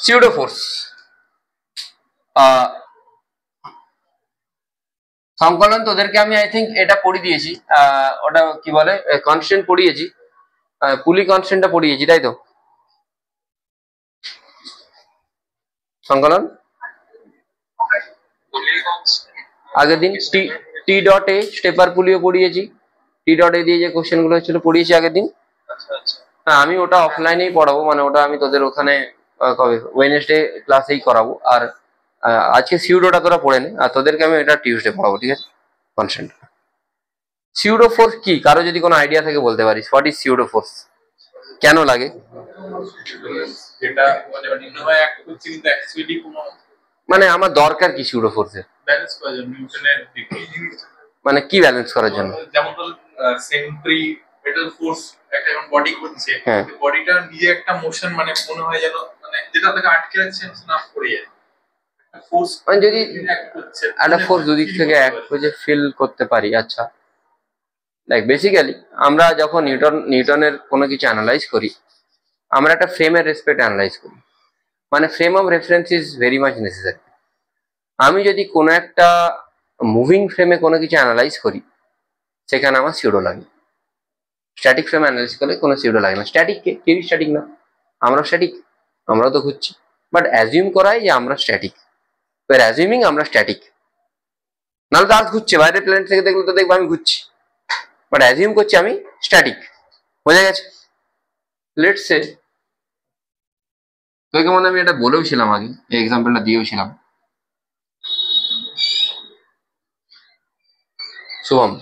Pseudo force, সংকলন তোদেরকে আমি আই থিঙ্ক এটা পড়িয়ে দিয়েছি, ওটা কি বলে কনস্ট্যান্ট পড়িয়েছি, পুলি কনস্ট্যান্টটা পড়িয়েছি তাই তো সংকলন আগের দিন। টি ডট এ স্টেপার পুলিও পড়িয়েছি, টি ডট এ দিয়ে যে কোশ্চেন গুলো হচ্ছিল পড়িয়েছি আগের দিন। হ্যাঁ আমি ওটা অফলাইনেই পড়াবো, মানে ওটা আমি তোদের ওখানে কবে ওয়েডনেসডে ক্লাসেই করাবো, আর আজকে সিউডোটা তোরা পড়ে নে, আর তোদেরকে আমি এটা টিউসডে পড়াবো, ঠিক আছে? কনস্ট্যান্ট সিউডো ফোর্স কি, কারো যদি কোনো আইডিয়া থাকে বলতে পারিস, হোয়াট ইজ সিউডো ফোর্স, কেন লাগে? মানে আমার দরকার কি সিউডো ফোর্সের? মানে কি ব্যালেন্স করার জন্য? যেমন ধর সেন্ট্রিপেটাল ফোর্স একটা যখন বডি করছে, বডিটা নিজে একটা মোশন, মানে মনে হয় যেন মানে যেটা থেকে আটকে যাচ্ছে না পড়ে যায়। ফোর্স মানে যদি একটা ফোর্স দুদিক থেকে এক হয়ে ফিল করতে পারি। আচ্ছা লাইক বেসিক্যালি আমরা যখন নিউটনের কোনো কিছু অ্যানালাইজ করি, আমরা একটা ফ্রেমের রেসপেক্ট অ্যানালাইজ করি, মানে frame of reference is very much necessary. আমি যদি কোনো একটা মুভিং ফ্রেমে কোনো কিছু অ্যানালাইজ করি, সেখানে আমার সিউডো লাগে। স্ট্যাটিক ফ্রেম অ্যানালাইজ করলে কোনো সিউডো লাগে না। স্ট্যাটিক কেউই স্ট্যাটিক না, আমরাও স্ট্যাটিক, আমরাও তো ঘুরছি, বাট অ্যাজিউম করাই যে আমরা স্ট্যাটিক, ওয়ার অ্যাজিউমিং আমরা স্ট্যাটিক। নাহলে তো আর্থ ঘুরছে, বাইরের প্ল্যানেট থেকে দেখলে তো দেখবো আমি ঘুরছি, বাট অ্যাজিউম করছি আমি স্ট্যাটিক। বোঝা গেছে? লেটস সে তোকে মনে আমি এটা বলেও ছিলাম আগে, এই এক্সাম্পলটা দিয়েও ছিলাম। শুভম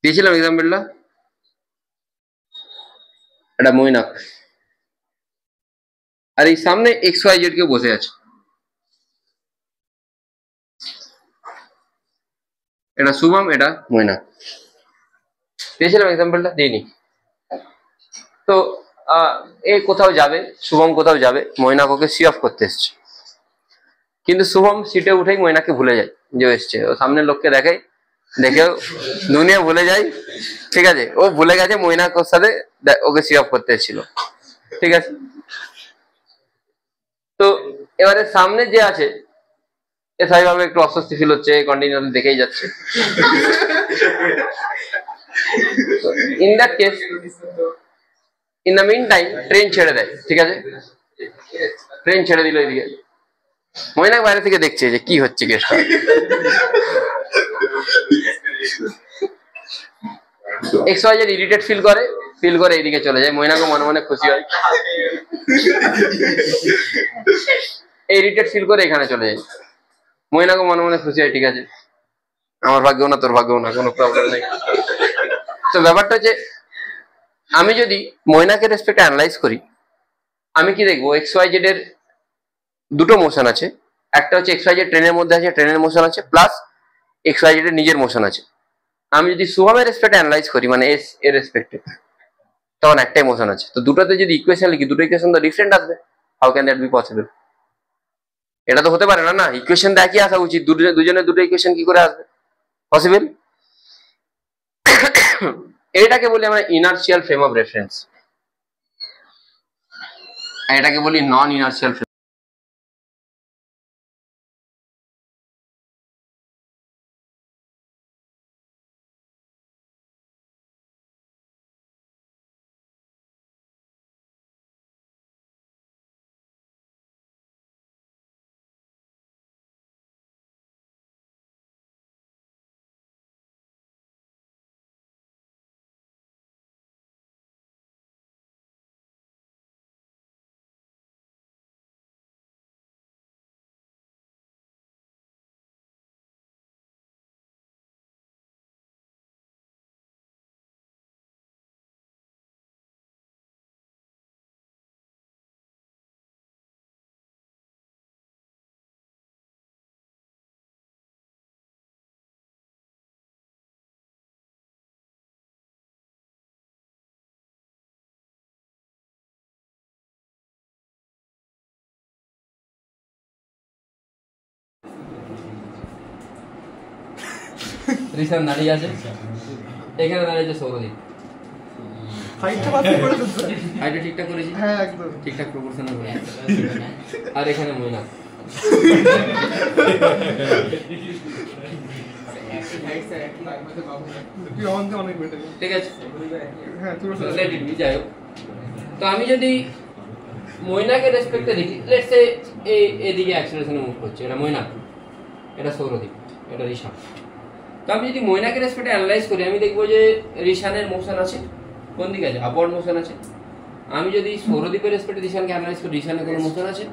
দিয়েছিলাম এক্সাম্পলটা, এটা মইনাক, আর এই সামনে এক্স ওয়াই জেড কেউ বসে আছে, এটা শুভম, এটা মইনাক। দিয়েছিলাম এক্সাম্পলটা? দিইনি তো। এ কোথাও যাবে, শুভম কোথাও যাবে, মইনাক ওকে সি অফ করতে এসছে, কিন্তু শুভম সিটে উঠেই মইনাককে ভুলে যায় যে এসছে। ও সামনের লোককে দেখায়, দেখেও দুনিয়া ভুলে যায়, ঠিক আছে? ও ভুলে গেছে মইনাক ওর সাথে ওকে সি অফ করতে এসেছিল, ঠিক আছে? তো এবারে সামনে যে আছে এ স্বাভাবিকভাবে একটু অস্বস্তি ফিল হচ্ছে, কন্টিনিউয়াসলি দেখেই যাচ্ছে। In that case, in the meantime train ছেড়ে দেয়, ঠিক আছে? ট্রেন ছেড়ে দিল এদিকে, মইনাক বাইরে থেকে দেখছে যে কি হচ্ছে কেসটা। X y z irritate feel করে এইদিকে চলে যায়, মইনাকও মনে মনে খুশি হয়, ইরিটেট ফিল করে এখানে চলে যায়, মইনাকও মনে মনে খুশি হয়, ঠিক আছে আমার ভাগ্যও না তোর ভাগ্যও না, কোনো প্রবলেম নেই। তো ব্যাপারটা হচ্ছে, আমি যদি মইনাকের রেসপেক্ট অ্যানালাইজ করি, আমি কি দেখবো এক্স ওয়াই জেড এর দুটো মোশন আছে। একটা হচ্ছে এক্স ওয়াই জেড ট্রেনের মধ্যে আছে, ট্রেনের মোশন আছে, প্লাস এক্স ওয়াই জেড এর নিজের মোশন আছে। আমি যদি শুভমের রেসপেক্ট অ্যানালাইজ করি, মানে এস এর রেসপেক্টে, তখন একটাই মোশন আছে। তো দুটোতে যদি ইকুয়েশন লিখি, দুটো ইকুয়েশন তো ডিফারেন্ট আসবে। How can that be possible? এটা তো হতে পারে না, না ইকুয়েশন তো একই আসা উচিত, দুজনের দুটো ইকুয়েশন কি করে আসবে? পসিবল? এটাকে বলি আমরা ইনার্শিয়াল ফ্রেম অফ রেফারেন্স, এটাকে বলি নন ইনার্শিয়াল ফ্রেম। রিসান দাঁড়িয়ে আছে, এখানে দাঁড়িয়ে আছে সৌরদীপ। হাইটটা বাকি করে দিতে হাইটটা ঠিকঠাক করেছি হ্যাঁ একদম ঠিকঠাক প্রপোর্শনাল করেছি আর এখানে ময়না অনেক বেটার ঠিক আছে হ্যাঁ তুমি যাই হোক তো আমি যদি ময়নাকে রেসপেক্টে দেখি লেটস সে এদিকে অ্যাক্সেলারেশনে মুভ করছে এটা ময়না এটা সৌরদীপ এটা ঋষান তো আমি যদি ময়নাকে রেসপেক্টে অ্যানালাইজ করি আমি দেখবো যে ঋষানের মোশন আছে কোন দিকে আছে আপওয়ার্ড মোশন আছে আমি যদি সৌরদীপের রেসপেক্টে ঋষানকে অ্যানালাইজ করি ঋষানের কোনো মোশন আছে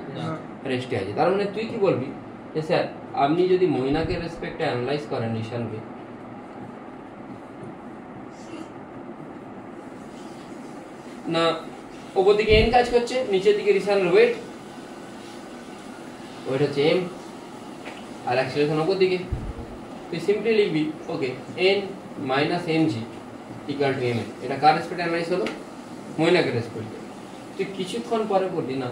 রেস্টে আছে তার মানে তুই কি বলবি যে স্যার আপনি যদি ময়নাকে রেসপেক্টে অ্যানালাইজ করেন ঋষানকে না উপর দিকে এন কাজ করছে নিচের দিকে ঋষানের ওয়েট হচ্ছে এম আর অ্যাক্সেলারেশন উপর দিকে তুই সিম্পলি লিখবি okay N minus m g equal to m a এটা কার রেসপেক্টে অ্যানালাইজ হলো ময়নাকে রেসপেক্টে তুই কিছুক্ষণ পরে করবি না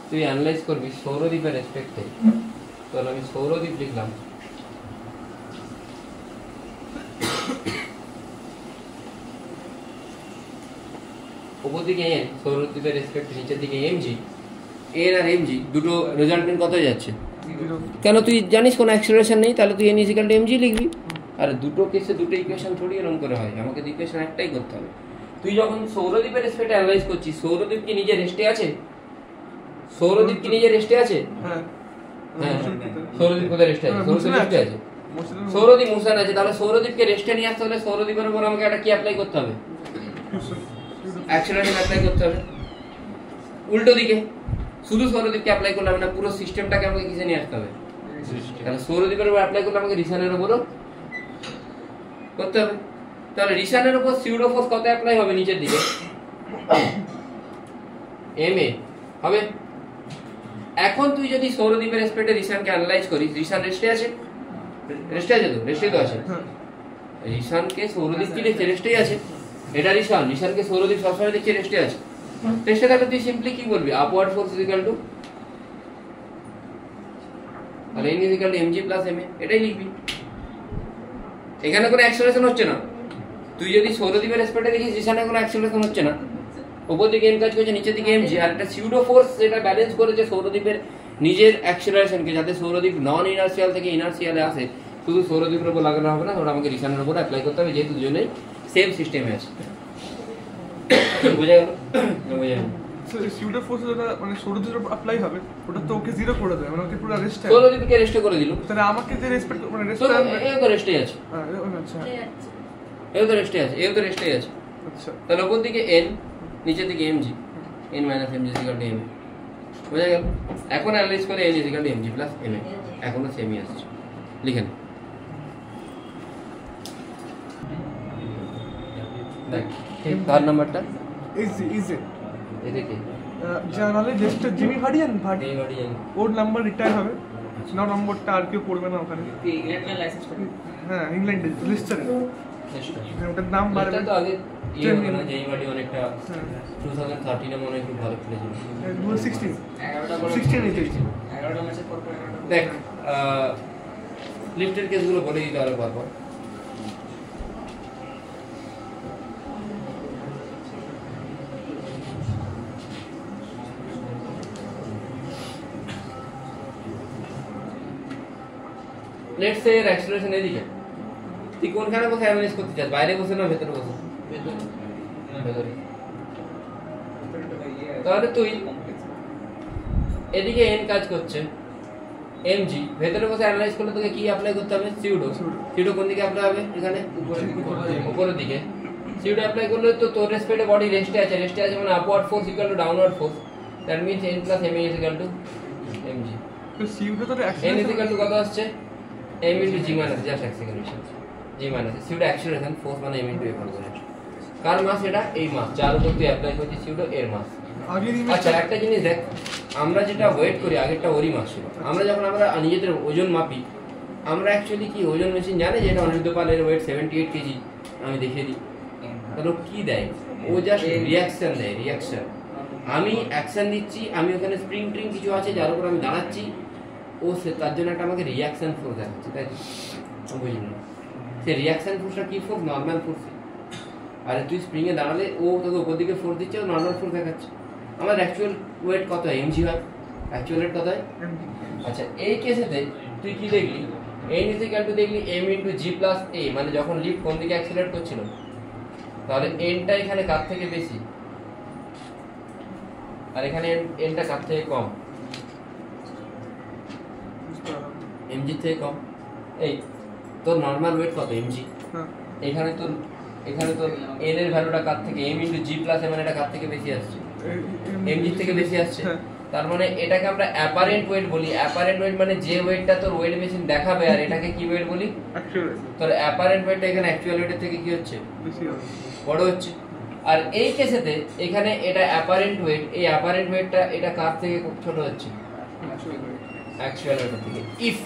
তুই অ্যানালাইজ করবি সৌরদীপের রেসপেক্টে তাহলে আমি সৌরদীপ লিখলাম উপর দিকে এন সৌরদীপের রেসপেক্টে নিচের দিকে M G N R M G দুটো রেজাল্টেন্ট কত যাচ্ছে কেন তুই জানিস কোনো অ্যাক্সেলারেশন নেই তাহলে তুই N is equal to m g লিখবি আর দুটো কেসে দুটো ইকুয়েশন থোড়ি এরকম করে হয় আমাকে ইকুয়েশন একটাই করতে হবে তুই যখন সৌরদীপের রেসপেক্টে অ্যানালাইজ করছিস সৌরদীপ কি নিজে রেস্টে আছে সৌরদীপ কি নিজে রেস্টে আছে হ্যাঁ সৌরদীপ কোথায় রেস্টে আছে সৌরদীপ রেস্টে আছে সৌরদীপ মোশন আছে তাহলে সৌরদীপকে রেস্টে নিয়ে আসতে হলে সৌরদীপের উপর আমাকে একটা কি অ্যাপ্লাই করতে হবে অ্যাক্সেলারেশন অ্যাপ্লাই করতে হবে উল্টো দিকে শুধু সৌরদীপকে অ্যাপ্লাই করলে হবে না পুরো সিস্টেমটাকে আমাকে কিসে নিয়ে আসতে হবে তাহলে সৌরদীপের উপর অ্যাপ্লাই করলে আমাকে ঋষানের উপরও করতে হবে তাহলে ঋষানের উপর সিউডো ফোর্স কত অ্যাপ্লাই হবে নিচের দিকে এম এ হবে এখন তুই যদি সৌরদীপের রেসপেক্টে ঋষানকে অ্যানালাইজ করিস ঋষান রেস্টে আছে তো রেস্টে তো আছে ঋষানকে সৌরদীপ কি দেখছে রেস্টেই আছে এটা ঋষানকে সৌরদীপ সবসময় দেখছে রেস্টে আছে রেস্টে থাকলে তুই সিম্পলি কি বলবি upward force is equal to আর N is equal to m g plus m a এটাই লিখবি এখানে কোনো অ্যাক্সেলারেশন হচ্ছে না তুই যদি সৌরদীপের রেসপেক্টে দেখিস ঋষানে কোনো অ্যাক্সেলারেশন হচ্ছে না উপর দিকে এম কাজ করছে নিচের দিকে এমজি আর একটা সিউডো ফোর্স যেটা ব্যালেন্স করেছে সৌরদীপের নিজের অ্যাক্সেলারেশনকে যাতে সৌরদীপ নন ইনার্সিয়াল থেকে ইনার্সিয়ালে আসে শুধু সৌরদীপের উপর লাগানো হবে না ওটা আমাকে ঋষানের উপর অ্যাপ্লাই করতে হবে যেহেতু দুজনেই সেম সিস্টেমে আছে বুঝা গেল বুঝা গেল সিউডো ফোর্স যেটা মানে সৌরদীপের উপর অ্যাপ্লাই হবে ওটা তো ওকে জিরো করে দেয় মানে ওকে পুরো রেস্ট সৌরদীপকে রেস্ট করে দিল তাহলে আমাকে যে রেসপেক্ট মানে রেস্ট এই তো রেস্টে আছে হ্যাঁ আচ্ছা এই তো রেস্টে আছে আচ্ছা তাহলে উপর দিকে এন নিচের দিকে m g N minus m g equal to m বুঝা গেল এখন অ্যানালাইজ করে N equal to m g plus m এখনো সেমই আসছে লিখেন দেখ কার নাম্বারটা ইজি এদিকে জানালে লিস্টে জিমি ভাডিয়ান ওর নাম্বার রিটায়ার হবে না নম্বরটা আর কেউ পড়বে না ওখানে ইংল্যান্ডে লাইসেন্স করে হ্যাঁ ইংল্যান্ডে লিস্টে ওটার নাম বাড়বে তো আগে ইয়ে হলো না যেই বাড়ি অনেকটা 2013 এ মনে হয় খুব ভালো খেলেছিল 16 11টা ম্যাচের পর দেখ লিফটের কেসগুলো বলে দিতে আরো বারবার লেটস সে এর অ্যাক্সেলারেশন এদিকে তুই কোনখানে বসে অ্যানালাইজ করতে চাস বাইরে বসে না ভেতরে বসে ভেতরে তাহলে তুই এদিকে এন কাজ করছে এমজি ভেতরে বসে অ্যানালাইজ করলে তোকে কি অ্যাপ্লাই করতে হবে সিউডো কোন দিকে অ্যাপ্লাই হবে এখানে উপরের দিকে সিউডো অ্যাপ্লাই করলে তো তোর রেসপেক্টে বডি রেস্টে আছে মানে upward force equal to downward force that means N plus m is equal to m g তো সিউডো তো এন ইজ ইকুয়াল টু কত আসছে m into g minus just এক second g minus pseudo acceleration force মানে m into a for car mass এটা এই মাস যার উপর তুই অ্যাপ্লাই করছিস সিউডো এর মাস আচ্ছা একটা জিনিস দেখ আমরা যেটা ওয়েট করি আগেরটা ওরই মাস ছিল আমরা যখন আমরা নিজেদের ওজন মাপি আমরা অ্যাকচুয়ালি কি ওজন মেশিন জানে যে এটা অনিরুদ্ধ পালের ওয়েট 78 কেজি আমি দেখিয়ে দিই তাহলে কি দেয় ও জাস্ট রিয়াকশন দেয় রিয়াকশন আমি অ্যাকশন দিচ্ছি আমি ওখানে স্প্রিং ট্রিং কিছু আছে যার উপর আমি দাঁড়াচ্ছি ও সে তার জন্য একটা আমাকে রিয়াকশন ফোর্স দেখাচ্ছে তাই তো বুঝলি না সে রিয়াকশন ফোর্সটা কি ফোর্স নর্মাল ফোর্স আর তুই স্প্রিং এ দাঁড়ালে ও তোকে উপর দিকে ফোর্স দিচ্ছে, ও নর্মাল ফোর্স দেখাচ্ছে। আমার অ্যাকচুয়াল ওয়েট কত হয়, এমজি হয়, অ্যাকচুয়াল ওয়েট কত হয়। আচ্ছা এই কেসেতে তুই কি দেখলি, এন ইজ ইকুয়াল টু দেখলি এম ইন্টু জি প্লাস এ, মানে যখন লিফট কোন দিকে অ্যাক্সিলারেট করছিল, তাহলে এনটা এখানে কার থেকে বেশি আর এখানে এনটা কার থেকে কম, এমজি থেকে কম। এই তোর নর্মাল ওয়েট কত এমজি, এখানে তোর এন এর ভ্যালুটা কার থেকে, এম ইন্টু জি প্লাস এ, মানে এটা কার থেকে বেশি আসছে, এমজি থেকে বেশি আসছে। তার মানে এটাকে আমরা অ্যাপারেন্ট ওয়েট বলি। অ্যাপারেন্ট ওয়েট মানে যে ওয়েটটা তোর ওয়েট মেশিন দেখাবে, আর এটাকে কি ওয়েট বলি, তোর অ্যাপারেন্ট ওয়েটটা এখানে অ্যাকচুয়াল ওয়েটের থেকে কি হচ্ছে, বড় হচ্ছে। আর এই কেসেতে এখানে এটা অ্যাপারেন্ট ওয়েট, এই অ্যাপারেন্ট ওয়েটটা এটা কার থেকে খুব ছোট হচ্ছে, অ্যাকচুয়াল ওয়েটের থেকে। If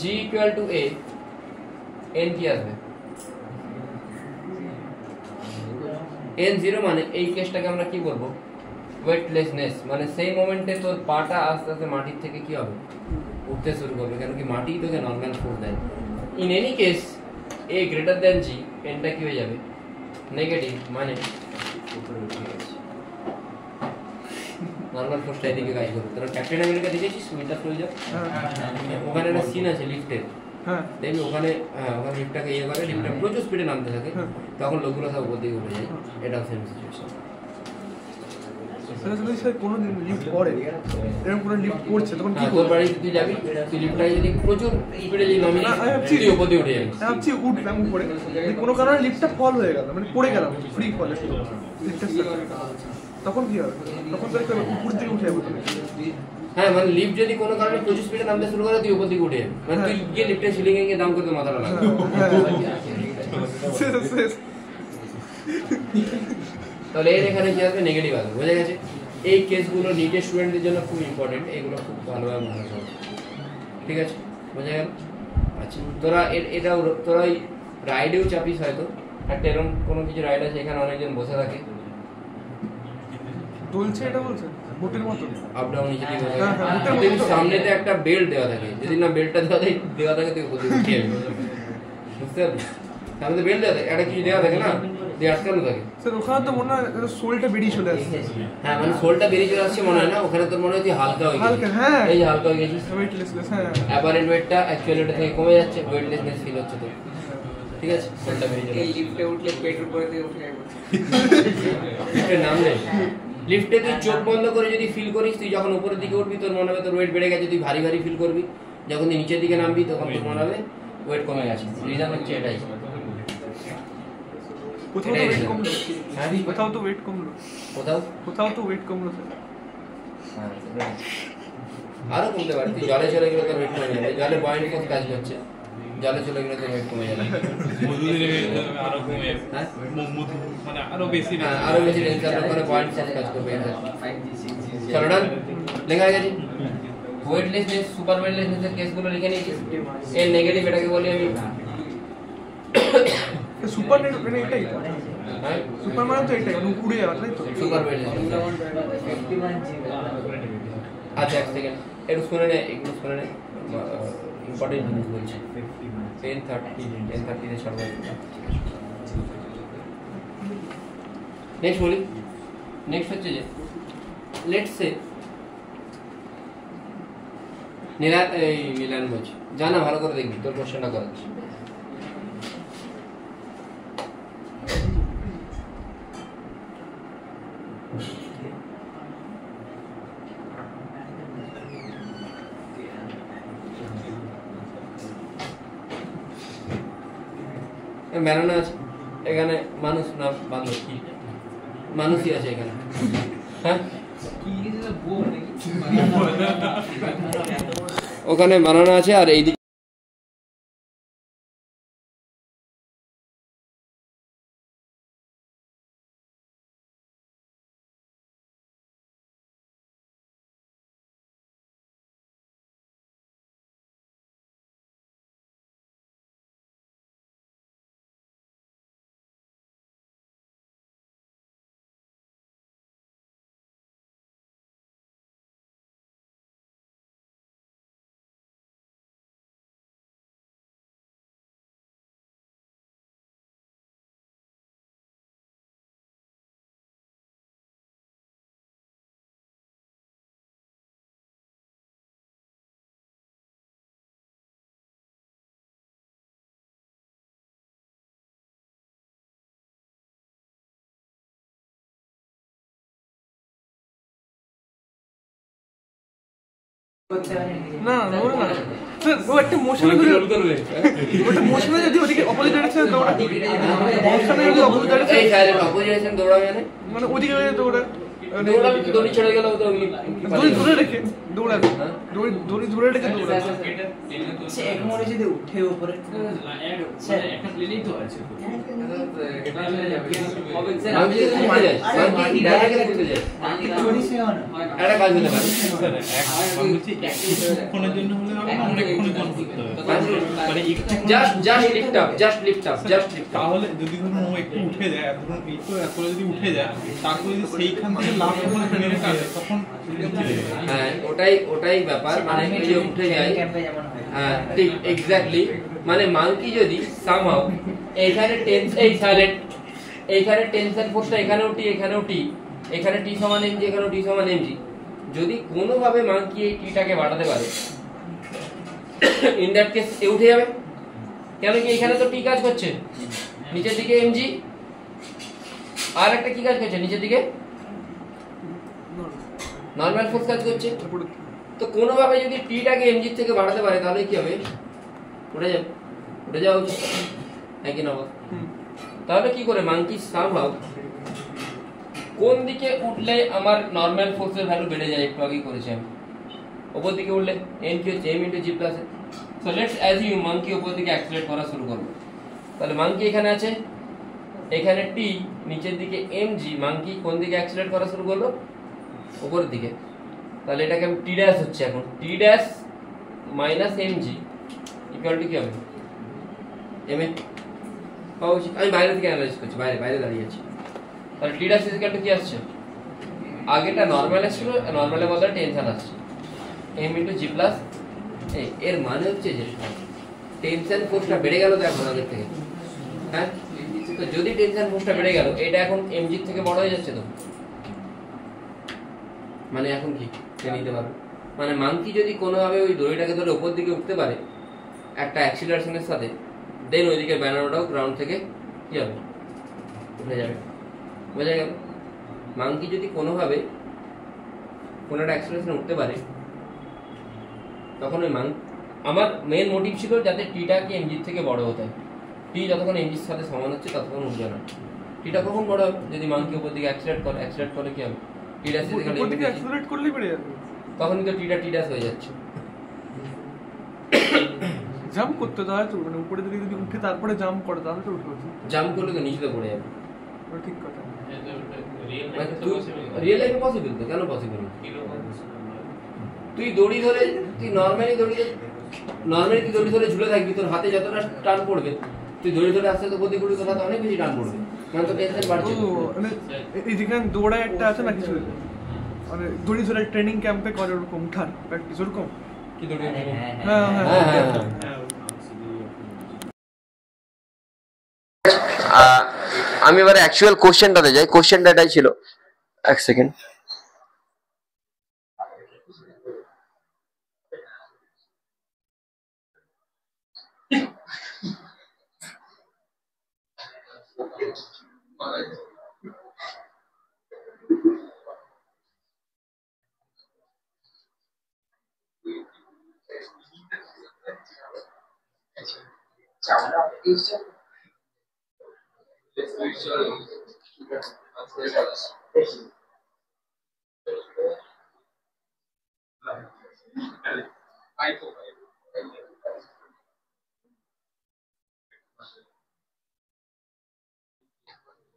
G equal two A, N কি আসবে, এন জিরো, মানে এই কেসটাকে আমরা কি বলবো, ওয়েটলেসনেস। মানে সেই মোমেন্টে তোর পাটা আস্তে আস্তে মাটির থেকে কি হবে, উঠতে শুরু করবে, কেন কি মাটি তোকে নর্মাল ফোর্স দেয়। In any case a greater than g, এনটা কি হয়ে যাবে, নেগেটিভ, মানে উপরে উঠে গেছে, নর্মাল ফোর্সটা এদিকে কাজ করবে। তোরা ক্যাপ্টেন আমেরিকা দেখেছিস মিটার ফ্লোজার, ওখানে একটা সিন আছে লিফটের, দেখবি ওখানে, ওখানে লিফটটাকে ইয়ে করে, লিফটটা প্রচুর স্পিডে নামতে থাকে, তখন লোকগুলো সব উপর দিকে উঠে যায়। এটাও সেম সিচুয়েশন। কোনো লিফট পড়ে, এরকম কোনো লিফট পড়ছে তখন কি তোর বাড়িতে তুই যাবি, তুই লিফটটাকে যদি প্রচুর স্পিডে যদি নামিয়ে তুই উপর দিয়ে উঠে যাবি, ভাবছি উঠলাম উপরে, কোনো কারণে লিফটটা ফল হয়ে গেল, মানে পড়ে গেলাম ফ্রি ফলে, তখন কি হবে, তখন তো উপর দিকে উঠে যাবো। হ্যাঁ মানে লিফট যদি কোনো কারণে প্রচুর স্পিডে নামতে শুরু করে, তুই উপর দিকে উঠে যাবি, মানে তুই গিয়ে লিফটের সিলিং এ গিয়ে দাম করতে মাথাটা লাগবে। তাহলে এর এখানে কি আসবে, নেগেটিভ আসবে, বোঝা গেছে। এই কেসগুলো নিটের স্টুডেন্টদের জন্য খুব ইম্পর্টেন্ট, এগুলো খুব ভালোভাবে মনে রাখবে, ঠিক আছে, বোঝা গেল। আচ্ছা তোরা তোরা ওই রাইডেও চাপিস হয়তো, একটা এরকম কোনো কিছু রাইড আছে এখানে অনেকজন বসে থাকে, চলছে, এটা বলছে বোটের মতো আপ ডাউন নিচে দিকে বসে থাকে, সামনেতে একটা বেল্ট দেওয়া থাকে, যদি না বেল্টটা দেওয়া থাকে তুই বুঝতে পারবি, সামনে বেল্ট দেওয়া থাকে, একটা কিছু দেওয়া থাকে না, দিয়ে আটকানো থাকে। স্যার ওখানে তো মনে হয় সোলটা বেরিয়ে চলে আসছে। হ্যাঁ মানে সোলটা বেরিয়ে চলে আসছে মনে হয় না, ওখানে তোর মনে হয় তুই হালকা হয়ে গেছিস, হ্যাঁ এই যে হালকা হয়ে গেছিস, ওয়েটলেসনেস, হ্যাঁ অ্যাপারেন্ট ওয়েটটা অ্যাকচুয়াল ওয়েট থেকে কমে যাচ্ছে, ওয়েটলেসনেস ফিল হচ্ছে তোর, ঠিক আছে। সোলটা বেরিয়ে চলে এই লিফটে উঠলে পেট্রোল করে দিয়ে উঠে যাবে, লিফটের নাম নেই, লিফটে তুই চোখ বন্ধ করে যদি ফিল করিস, তুই যখন উপরের দিকে উঠবি তোর মনে হবে তোর ওয়েট বেড়ে গেছে, তুই ভারী ভারী ফিল করবি, যখন তুই নিচের দিকে নামবি তখন তোর মনে হবে ওয়েট কমে গেছে। রিজন হচ্ছে এটাই, কোথাও তো ওয়েট কমলো, হ্যাঁ কোথাও তো ওয়েট কমলো, কোথাও তো ওয়েট কমলো স্যার। আরো কমতে পারে, তুই জলে চলে গেলে তোর ওয়েট কমে যাবে, জলে বয়েন্ট ফোর্স কাজ করছে, জলে চলে গেলে তোর ওয়েট কমে যাবে, আরো কমে যাবে, হ্যাঁ মানে আরো বেশি টেনশন করে বয়েন্ট ফোর্স কাজ করবে। চলো ডান, লেখা হয়ে গেছে। ওয়েটলেসনেস, সুপার ওয়েটলেসনেসের কেসগুলো লিখে নিয়েছি। এর নেগেটিভ এটাকে বলি আমি সুপার মানে এটাই, হ্যাঁ সুপার মানে তো এটাই, মানে উড়ে যাওয়া, তাই তো সুপার ওয়েটলেসনেস। আচ্ছা এক সেকেন্ড, একটু শুনে নে, ইম্পর্টেন্ট জিনিস বলছি। 10:30 ছাড়বো। নেক্সট বলি, নেক্সট হচ্ছে যে লেটস সে মিলান বলছি, জানা ভালো করে দেখবি, তোর কোশ্চেনটা করাচ্ছি। বেড়ানো আছে এখানে, মানুষ না বান্ধব, কি মানুষই আছে এখানে, হ্যাঁ ওখানে বানানো আছে, আর এইদিকে না নড়বে না স্যার, ও একটা মোশনে যদি ওদিকে অপোজিট ডাইরেকশনে দৌড়ায়, মোশনে যদি অপোজিট অপোজিশন দৌড়াবে মানে ওদিকে দৌড়ায়, দৌড়াবে তো দড়ি ছেড়ে গেল তো দড়ি ধরে রেখে দৌড়াবে, দড়ি ধরে রেখে দৌড়াবে। সে এক মোড়ে যদি উঠে উপরে স্যার একটা প্লেনেই তো আছে হবে স্যার আমি যদি উঠে যাই বাকি ডাইরেক্ট উঠে যাই চড়ি সে হয় না একটা কাজ হতে পারে স্যার এক বলছি একটুক্ষণের জন্য হলে হবে না অনেকক্ষণ করতে হবে মানে জাস্ট লিফট আপ তাহলে যদি ধরুন ও একটু উঠে যায় ধরুন এই তো এত যদি উঠে যায় তারপরে যদি সেইখান থেকে লাভ করে মেরে কাটে তখন হ্যাঁ ওটাই ব্যাপার মানে এই যে উঠে যায় ক্যাম্পে যেমন হয় হ্যাঁ ঠিক এক্স্যাক্টলি মানে মাঙ্কি যদি সামহাউ এইখানে এইখানে টেনশন ফোর্সটা এখানেও টি এখানে টি সমান এমজি এখানেও টি সমান এমজি যদি কোনোভাবে মাঙ্কি এই টিটাকে বাড়াতে পারে ইন দ্যাট কেস এ উঠে যাবে কেন কি এখানে তো টি কাজ করছে নিচের দিকে এমজি আর একটা কি কাজ করছে নিচের দিকে নরমাল ফোর্স কাজ করছে তো কোনোভাবে যদি টিটাকে এমজি থেকে বাড়াতে পারে তাহলে কি হবে উঠে যাওয়া উচিত নাকি না তাহলে কি করে মাঙ্কি সামহাউ কোন দিকে উঠলে আমার নরমাল ফোর্সের ভ্যালু বেড়ে যায় একটু আগেই করেছি আমি উপর দিকে উঠলে n কি হচ্ছে m * g plus so let's assume monkey উপর দিকে অ্যাক্সিলারেট করা শুরু করবে তাহলে মাঙ্কি এখানে আছে এখানে t নিচের দিকে mg মাঙ্কি কোন দিকে অ্যাক্সিলারেট করা শুরু করলো উপরের দিকে তাহলে এটাকে আমি t ড্যাশ হচ্ছে এখন t dash minus mg equal to কি হবে m আমি বাইরে থেকে অ্যানালাইজ করছি বাইরে দাঁড়িয়ে আছি তাহলে টি ড্যাশ ইকুয়াল টু কি আসছে আগেটা নরমাল ছিল নরমালের বদলে টেনশন আসছে m * g প্লাস এর মানে হচ্ছে যে টেনশন ফোর্সটা বেড়ে গেল তো এখন আগের থেকে হ্যাঁ তো যদি টেনশন ফোর্সটা বেড়ে গেল এটা এখন mg থেকে বড় হয়ে যাচ্ছে তো মানে এখন কি নিতে পারবে মানে মাঙ্কি যদি কোনোভাবে ওই দড়িটাকে ধরে উপর দিকে উঠতে পারে একটা অ্যাক্সিলারেশনের সাথে দেন ওইদিকে ব্যানারটাও গ্রাউন্ড থেকে কি হবে উঠে যাবে বোঝা গেল মাঙ্কি যদি কোনোভাবে কোনো একটা অ্যাক্সিলারেশনে উঠতে পারে তখন ওই আমার মেন মোটিভ ছিল যাতে টিটাকে এমজির থেকে বড় হতে হয় টি যতক্ষণ এমজির সাথে সমান হচ্ছে ততক্ষণ উঠবে না টিটা কখন বড় হবে যদি মাঙ্কি উপর দিকে অ্যাক্সিলারেট করে কি হবে টিটা উপর দিকে অ্যাক্সিলারেট করলেই বেড়ে যাবে তখন তো টি ড্যাশ হয়ে যাচ্ছে জাম্প করতে তো হয় তো মানে উপরে দিকে যদি উঠে তারপরে জাম্প করে তাহলে তো উঠবে জাম্প করলে তো নিচে পড়ে যাবে ওটা ঠিক কথা রিয়েল লাইফে পসিবল তো কেন পসিবল না তুই দড়ি ধরে তুই নরমালি দড়ি ধরে ঝুলে থাকবি তোর হাতে যতটা টান পড়বে তুই দড়ি ধরে আস্তে আস্তে গতি করবি তোর হাতে অনেক বেশি টান পড়বে মানে তো টেনশন বাড়ছে মানে এই যেখানে দৌড়ায় একটা আছে না কিছু মানে দড়ি ধরে ট্রেনিং ক্যাম্পে করে ওরকম উঠার প্র্যাকটিস ওরকম কি দড়ি হ্যাঁ আমি এবারে অ্যাকচুয়াল কোশ্চেনটাতে যাই কোশ্চেনটা এটাই ছিল এক সেকেন্ড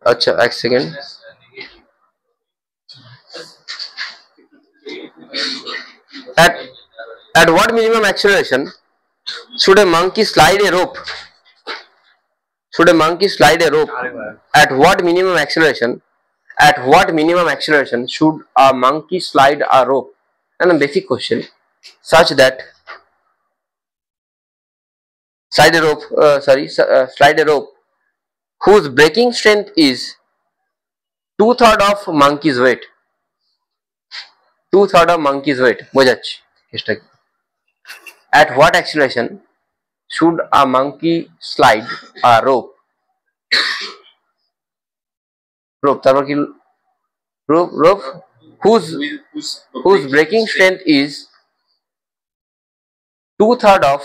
अच्छा एक second at what minimum acceleration should a monkey slide a rope at what minimum acceleration should a monkey slide a rope and a basic question such that slide a rope whose braking strength is 2/3 of monkey's weight. 2/3 of monkey's weight. বোঝাচ্ছি চেষ্টা কি at what acceleration should a monkey slide a rope তারপর কি rope whose braking strength is 2/3 of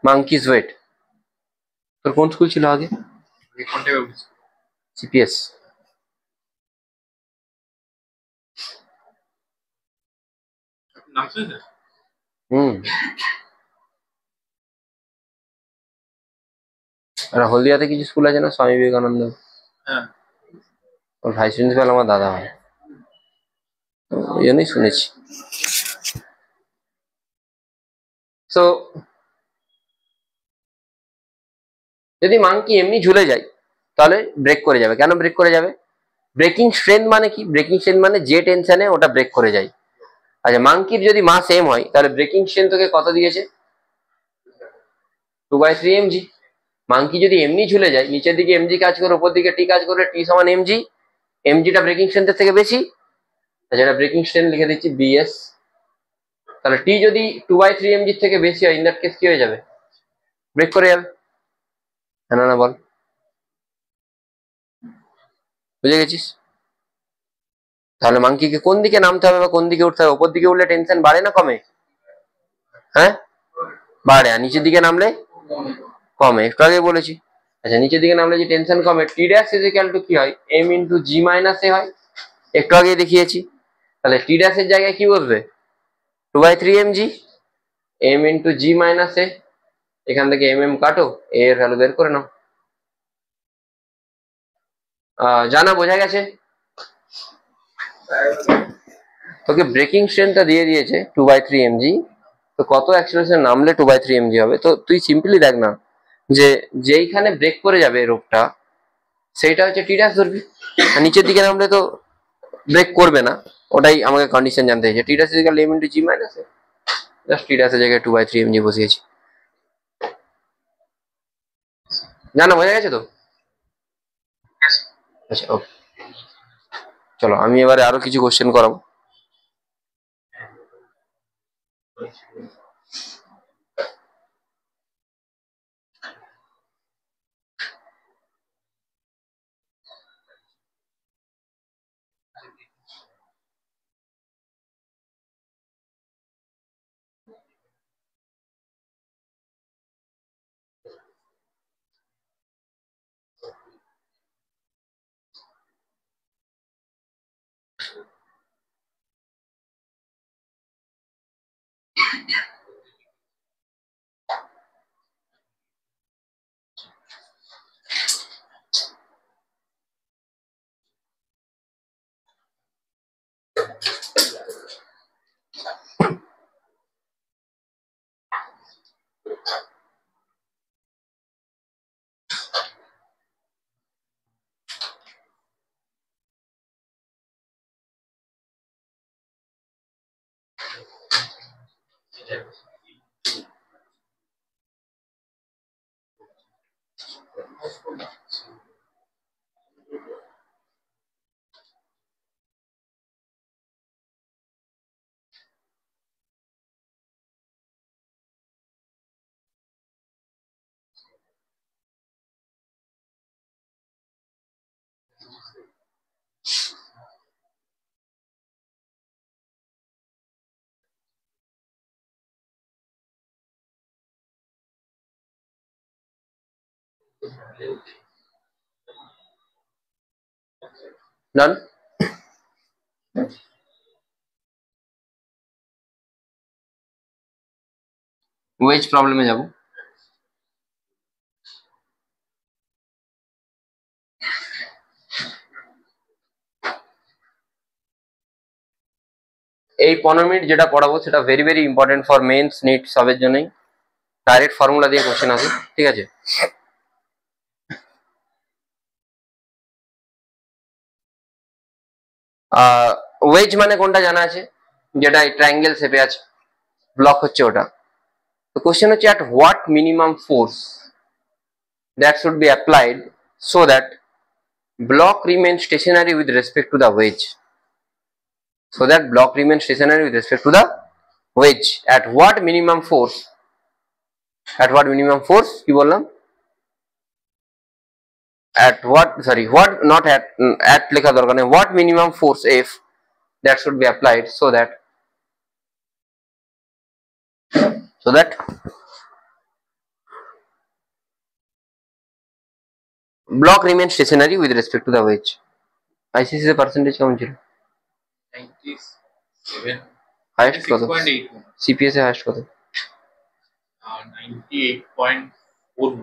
monkey's weight. তোর কোন school ছিল আগে? CPS. আর হলদিয়াতে কিছু স্কুল আছে না, স্বামী বিবেকানন্দ? হ্যাঁ, ওর ভাইস প্রিন্সিপাল আমার দাদা হয়, ওই জন্যই শুনেছি। সো যদি মাংকি এমনি ঝুলে যায় তাহলে ব্রেক করে যাবে। কেন ব্রেক করে যাবে? ব্রেকিং স্ট্রেংথ মানে কি? ব্রেকিং স্ট্রেংথ মানে যে টেনশনে ওটা ব্রেক করে যায়। আচ্ছা, মাংকির যদি মাস সেম হয় তাহলে ব্রেকিং স্ট্রেংথ তোকে কত দিয়েছে? 2/3 mg। মাংকি যদি এমনি ঝুলে যায়, নিচের দিকে mg কাজ করে, উপর দিকে টি কাজ করে, টি সমান mg, mgটা ব্রেকিং স্ট্রেংথের থেকে বেশি, যেটা ব্রেকিং স্ট্রেংথ লিখে দিচ্ছি bs। তাহলে টি যদি 2/3 mg থেকে বেশি হয়, ইন দ্যাট কেস কি হয়ে যাবে? ব্রেক করে যাবে। হ্যাঁ না বল, বুঝে গেছিস? তাহলে মাংকিকে কোন দিকে নামতে হবে বা কোন দিকে উঠতে হবে? উপর দিকে উঠলে টেনশন বাড়ে না কমে? হ্যাঁ, বাড়ে। আর নিচের দিকে নামলে কমে, একটু আগে বলেছি। আচ্ছা, নিচের দিকে নামলে যে টেনশন কমে, টি ড্যাশ ইজ ইকুয়াল টু কি হয়? m ইন্টু জি মাইনাস এ হয়, একটু আগে দেখিয়েছি। তাহলে টি ড্যাশের জায়গায় কি বসবে? 2/3 mg, m ইন্টু জি মাইনাস এ। এখান থেকে mm কাটো, a এর ভ্যালু বের করে নাও। জানা বোঝা গেছে? তোকে ব্রেকিং স্ট্রেংথটা দিয়ে দিয়েছে 2/3 mg, তো কত অ্যাক্সিলারেশন নামলে 2/3 mg হবে? তো তুই সিম্পলি দেখ না, যে যেইখানে ব্রেক করে যাবে রোগটা সেইটা হচ্ছে টি ড্যাশ ধরবি, আর নিচের দিকে নামলে তো ব্রেক করবে না। ওটাই আমাকে কন্ডিশন জানতে হয়েছে। টি ড্যাশ ইকুয়াল m ইন্টু জি মাইনাস এ, জাস্ট টি ড্যাশের জায়গায় 2/3 mg বসিয়েছি। জানা বোঝা গেছে তো? আচ্ছা, ওকে, চলো আমি এবারে আরো কিছু কোশ্চেন করাবো। ডান। ওয়েজ প্রবলেমে যাব। এই 15 মিনিট যেটা পড়াবো সেটা very very important for Mains, NEET সবের জন্যই। ডাইরেক্ট ফর্মুলা দিয়ে কোশ্চেন আসে, ঠিক আছে? ওয়েজ মানে কোনটা জানা আছে? যেটা এই ট্রায়াঙ্গেল শেপে আছে, ব্লক হচ্ছে ওটা। তো কোশ্চেন হচ্ছে at what minimum force that should be applied so that block remains stationary with respect to the wedge, so that block remains stationary with respect to the wedge at what minimum force, at what minimum force কি বললাম? at what, sorry, what, not at লেখা দরকার নেই, what minimum force F that should be applied so that so that block remains stationary with respect to the wedge. ICC এর percentage কেমন ছিল? 97 highest কত? 6.8 CPS এর হাইয়েস্ট কত? 98.4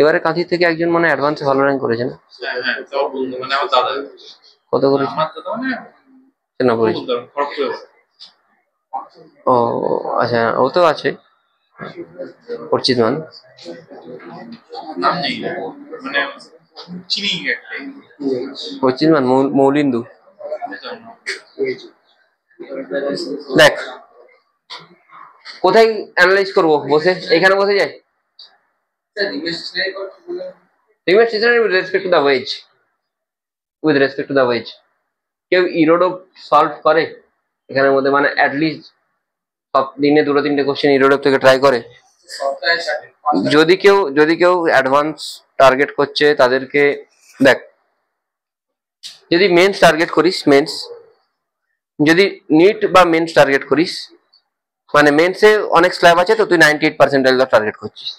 এবারে কাঁথি থেকে একজন মানে অ্যাডভান্সে ভালো র্যাঙ্ক করেছে না? হ্যাঁ সব বন্ধু মানে আমার দাদা কত করেছে? আমার দাদা মানে না করেছে। খড়গপুরে ও আচ্ছা, ও তো আছে অর্চিত মান, নাম নেই মানে চিনি একটাই অর্চিত মান মৌলিন্দু। দেখ কোথায় অ্যানালাইজ করবো? বসে এখানে বসে যাই। Remains stationary with respect to the wedge, with respect to the wedge. কেউ ইরোডো সলভ করে এখানের মধ্যে, মানে অ্যাটলিস্ট সব দিনে 2-3টে কোশ্চেন ইরোডো থেকে ট্রাই করে? যদি কেউ অ্যাডভান্স টার্গেট করছে তাদেরকে দেখ, যদি মেন্স টার্গেট করিস, মেন্স যদি নিট বা মেন্স টার্গেট করিস, মানে মেন্সে অনেক স্ল্যাব আছে তো তুই 98% টার্গেট করছিস,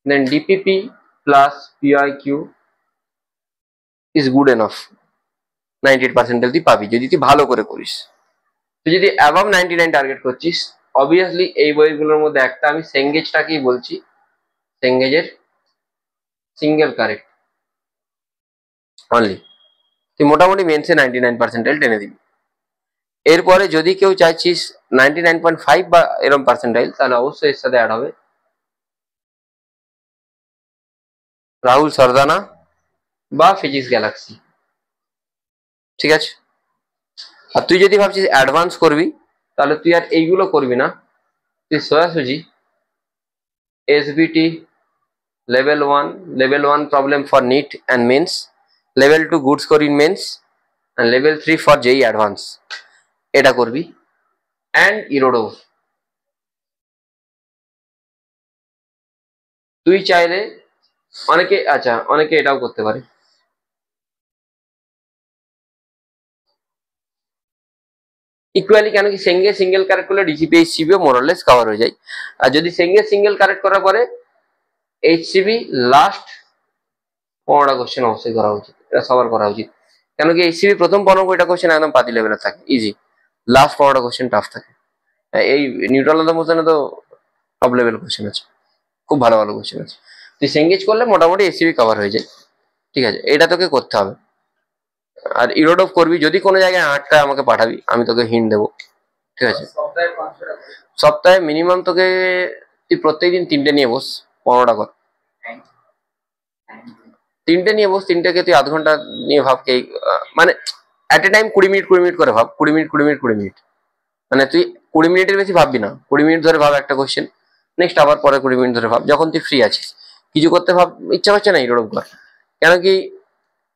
then DPP plus PYQ is good enough. 98% তুই পাবি যদি তুই ভালো করে করিস। তুই যদি অ্যাবাভ 99 টার্গেট করছিস, অবভিয়াসলি এই বইগুলোর মধ্যে একটা আমি সেঙ্গেজটাকেই বলছি, সেঙ্গেজের সিঙ্গেল কারেক্ট অনলি, তুই মোটামুটি মেন্সে 99% টেনে দিবি। এরপরে যদি কেউ চাইছিস 99.5 বা এরকম পার্সেন্টাইল, তাহলে অবশ্যই এর সাথে অ্যাড হবে রাহুল সরদানা বা ফিজিক্স গ্যালাক্সি, ঠিক আছে? আর তুই যদি ভাবছিস অ্যাডভান্স করবি, তাহলে তুই আর এইগুলো করবি না, তুই সোজাসুজি SBT level 1 problem for NEET and mains, level 2 good score in mains and level 3 for JEE advance এটা করবি। and ইরোডো তুই চাইলে অনেকে এটাও করতে পারে, ইকুয়ালি, কেন কি সেঙ্গে সিঙ্গেল কারেক্ট করলে ডিসিপি এইচসিবিও মোরালেস কভার হয়ে যায়। আর যদি সেঙ্গে সিঙ্গেল কারেক্ট করার পরে এইচসিবি লাস্ট 15টা কোশ্চেন অবশ্যই করা উচিত, এটা সবার করা উচিত। কেন কি এইচসিবি প্রথম 15টা কোশ্চেন একদম পাতি লেভেলের থাকে, ইজি, লাস্ট 15টা কোশ্চেন টাফ থাকে। এই নিউট্রাল মোশনে তো টপ লেভেল কোশ্চেন আছে, খুব ভালো ভালো কোশ্চেন আছে। তুই সেঙ্গেজ করলে মোটামুটি এইচসিবি কভার হয়ে যায়, ঠিক আছে? এটা তোকে করতে হবে। আর ইরোড অফ করবি, যদি কোনো জায়গায় 8টা আমাকে পাঠাবি, আমি তোকে হিন্ট দেবো, ঠিক আছে? সপ্তাহে মিনিমাম তোকে তুই প্রত্যেকদিন 3টে নিয়ে বস, 15টা কর। 3টে নিয়ে বস, 3টেকে তুই আধ ঘন্টা নিয়ে ভাব, কে মানে অ্যাট এ টাইম 20 মিনিট করে ভাব, 20 মিনিট, মানে তুই 20 মিনিটের বেশি ভাববি না, 20 মিনিট ধরে ভাব একটা কোশ্চেন, নেক্সট আবার পরে 20 মিনিট ধরে ভাব, যখন তুই ফ্রি আছিস। কিছু করতে ভাব ইচ্ছা হচ্ছে না, ইরোড কর। কেন কি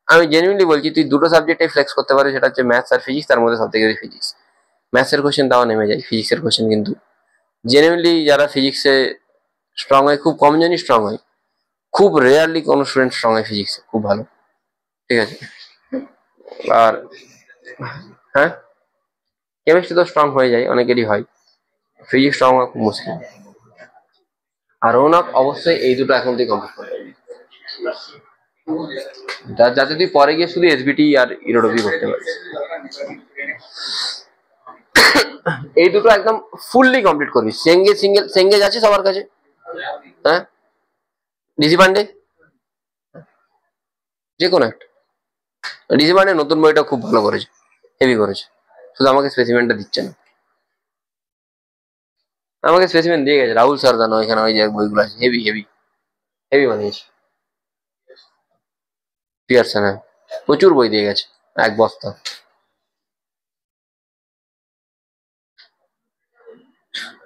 আমি জেনুইনলি বলছি, তুই দুটো সাবজেক্টে ফ্লেক্স করতে পারিস, সেটা হচ্ছে ম্যাথস আর ফিজিক্স, তার মধ্যে সব থেকে বেশি ফিজিক্স। ম্যাথসের কোশ্চেন তাও নেমে যায়, ফিজিক্সের কোশ্চেন কিন্তু জেনুইনলি যারা ফিজিক্সে স্ট্রং হয়, খুব কম জনই স্ট্রং হয়, খুব রেয়ারলি কোনো স্টুডেন্ট স্ট্রং হয় ফিজিক্সে, খুব ভালো, ঠিক আছে? আর হ্যাঁ, কেমিস্ট্রি তো স্ট্রং হয়ে যায়, অনেকেরই হয়, ফিজিক্স স্ট্রং হওয়া খুব মুশকিল। আর রৌনক অবশ্যই এই দুটো এখন তুই কমপ্লিট করতে পারবি, যাতে তুই পরে গিয়ে শুধু এসবিটি আর ইরোডবি করতে পারিস। এই দুটো একদম ফুললি কমপ্লিট করবি। সেঙ্গেজ আছে সবার কাছে? হ্যাঁ, ডিসি পান্ডে যে কোনো একটা, ডিসি পান্ডে নতুন বইটা খুব ভালো করেছে, হেভি করেছে, শুধু আমাকে স্পেসিমেনটা দিচ্ছে না। আমাকে স্পেসিমেন দিয়ে গেছে রাহুল সরদানা, ওইখানে ওই যে বইগুলো আছে, হেভি হেভি হেভি বানিয়েছে পিয়ারসন, হ্যাঁ প্রচুর বই দিয়ে গেছে, এক বস্তা।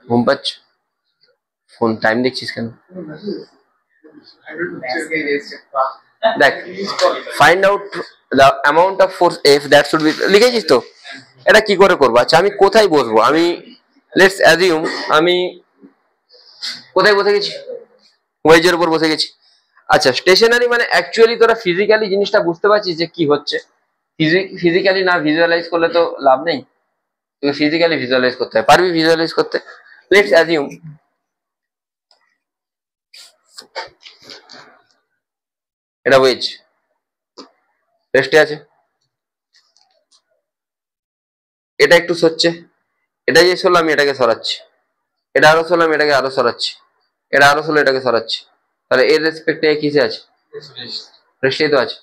ঘুম পাচ্ছ? ফোন টাইম দেখছিস কেন? দেখ, find out the amount of force F that should be, লিখেছিস তো? এটা কি করে করবো? আচ্ছা আমি কোথায় বসবো? আমি লেটস অ্যাজিউম আমি কোথায় বসে গেছি, ওয়েজের উপর বসে গেছি। আচ্ছা স্টেশনারি মানে অ্যাকচুয়ালি তোরা ফিজিক্যালি জিনিসটা বুঝতে পারছিস যে কি হচ্ছে, ফিজিক্যালি না ভিজুয়ালাইজ করলে তো লাভ নেই, তোকে ফিজিক্যালি ভিজুয়ালাইজ করতে হয়। পারবি ভিজুয়ালাইজ করতে? লেটস অ্যাজিউম এটা ওয়েজ রেস্টে আছে, এটা একটু সরছে, এটা যে সরলো আমি এটাকে সরাচ্ছি, এটা আরো সরলো আমি এটাকে আরো সরাচ্ছি, এটা আরো সরলো এটাকে সরাচ্ছি, তাহলে এর রেসপেক্টে কিসে আছে? রেস্টেই তো আছে।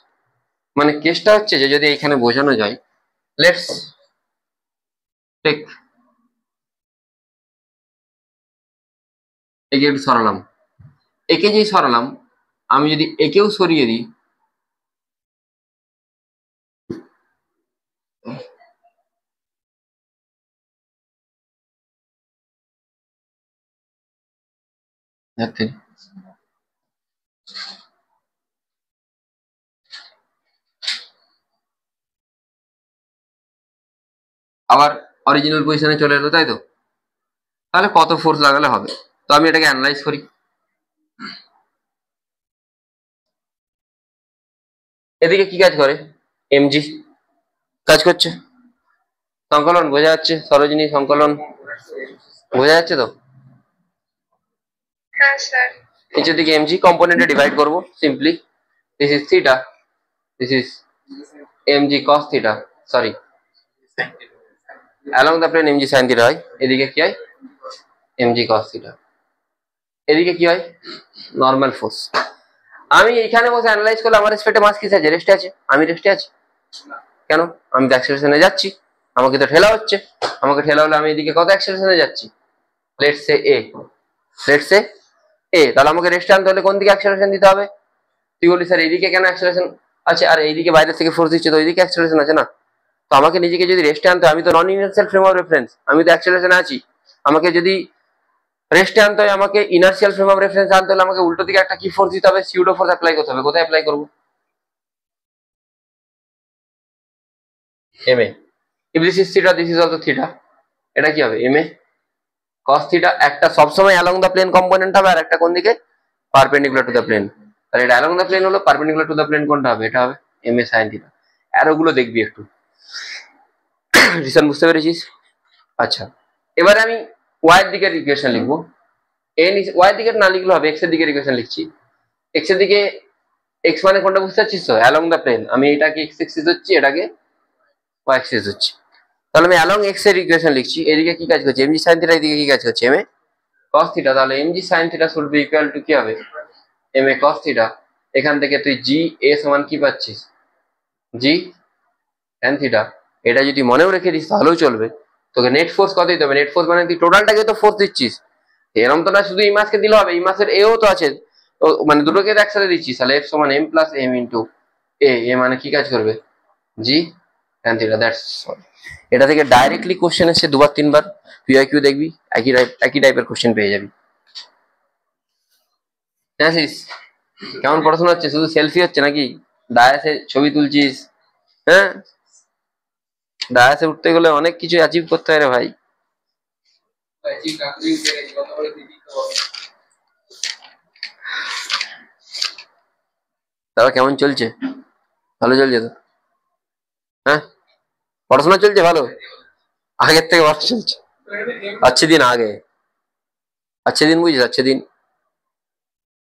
মানে কেসটা হচ্ছে যে যদি এখানে বোঝানো যায়, লেটস টেক একে একটু সরালাম, একে যেই সরালাম আমি যদি একেও সরিয়ে দিই, আবার অরিজিনাল পজিশনে চলে এলো, তাই তো? তাহলে কত ফোর্স লাগালে হবে? তো আমি এটাকে অ্যানালাইজ করি। এদিকে কি কাজ করে? এমজি কাজ করছে, সংকলন বোঝা যাচ্ছে, সরোজিনী সংকলন বোঝা যাচ্ছে তো? হ্যাঁ স্যার। নিচের দিকে এমজি কম্পোনেন্টে ডিভাইড করবো simply, this is theta, this is mg cos theta, sorry along the plane mg sine theta হয়, এদিকে কি হয়? Mg cos theta. এদিকে কি হয়? Normal force. আমি এখানে বসে অ্যানালাইজ করলে আমার রেসপেক্টে মাস কিসে আছে? রেস্টে আছে। আমি রেস্টে আছি কেন? আমি তো অ্যাক্সেলারেশনে যাচ্ছি, আমাকে তো ঠেলা হচ্ছে, আমাকে ঠেলা হলে আমি এদিকে কত অ্যাক্সেলারেশনে যাচ্ছি? Let's say a, let's say a. তাহলে আমাকে রেস্টে আনতে হলে কোন দিকে অ্যাক্সেলারেশন দিতে হবে? তুই বলি স্যার এইদিকে কেন অ্যাক্সেলারেশন আছে? আর এইদিকে বাইরের থেকে ফোর্স দিচ্ছে তো ওইদিকে অ্যাক্সেলারেশন আছে না? তো আমাকে নিজেকে যদি রেস্টে আনতে হয়, আমি তো নন ইনার্সিয়াল ফ্রেম অফ রেফারেন্স, আমি তো অ্যাক্সেলারেশনে আছি। আমাকে যদি রেস্টে আনতে হয়, আমাকে ইনার্সিয়াল ফ্রেম অফ রেফারেন্স আনতে হলে আমাকে উল্টো দিকে একটা কি ফোর্স দিতে হবে? সিউডো ফোর্স অ্যাপ্লাই করতে হবে। কোথায় অ্যাপ্লাই করবো? M a. If this is theta, this is also theta, এটা কি হবে? M a cos theta. একটা সবসময় অ্যালং দ্য প্লেন কম্পোনেন্ট হবে, আর একটা কোন দিকে? Perpendicular to the plane. তাহলে এটা অ্যালং দ্য প্লেন হলো, পারপেন্ডিকুলার টু দ্য প্লেন কোনটা হবে? এটা হবে এম এ সাইন থিটা। অ্যারোগুলো দেখবি একটু, রিজন বুঝতে পেরেছিস? আচ্ছা, এবারে আমি ওয়াই এর দিকের ইকুয়েশন লিখবো। ওয়াই এর দিকে না লিখলে হবে, এক্স এর দিকের ইকুয়েশন লিখছি। এক্স এর দিকে, এক্স মানে কোনটা বুঝতে পারছিস তো? Along the plane. আমি এটাকে এক্স এক্সিস হচ্ছি, এটাকে ওয়াই এক্সিস হচ্ছি। তাহলে আমি অ্যালং এক্স এর ইকুয়েশন লিখছি। এদিকে কি কাজ করছে? MG sine theta. এদিকে কি কাজ করছে? M a cos theta. তাহলে MG sine theta should be equal to কি হবে? M a cos theta. এখান থেকে তুই জি এ সমান কি পাচ্ছিস? জি ট্যান থিটা। এটা যদি মনেও রেখে দিস তাহলেও চলবে। তোকে নেট ফোর্স কত দিতে হবে? নেট ফোর্স মানে তুই টোটালটাকে তো ফোর্স দিচ্ছিস, এরকম তো না শুধু এই মাসকে দিলে হবে, এই মাসের এও তো আছে, তো মানে দুটোকে তো একসাথে দিচ্ছিস। তাহলে এফ সমান এম প্লাস এম ইন্টু এ। এ মানে কি কাজ করবে? জি ট্যান থিটা। That's all. এটা থেকে ডাইরেক্টলি কোশ্চেন এসছে দুবার তিনবার, পিআইকিউ দেখবি, একই টাইপের কোশ্চেন পেয়ে যাবি। জানিস কেমন পড়াশোনা হচ্ছে? শুধু সেলফি হচ্ছে নাকি? ডায়াসে ছবি তুলছিস? হ্যাঁ, ডায়াসে উঠতে গেলে অনেক কিছু অ্যাচিভ করতে হয় রে ভাই। তারা কেমন চলছে? ভালো চলছে তো? হ্যাঁ, পড়াশোনা চলছে ভালো, আগের থেকে ভালো চলছে। अच्छे दिन आ गए, अच्छे दिन বুঝিস? अच्छे दिन,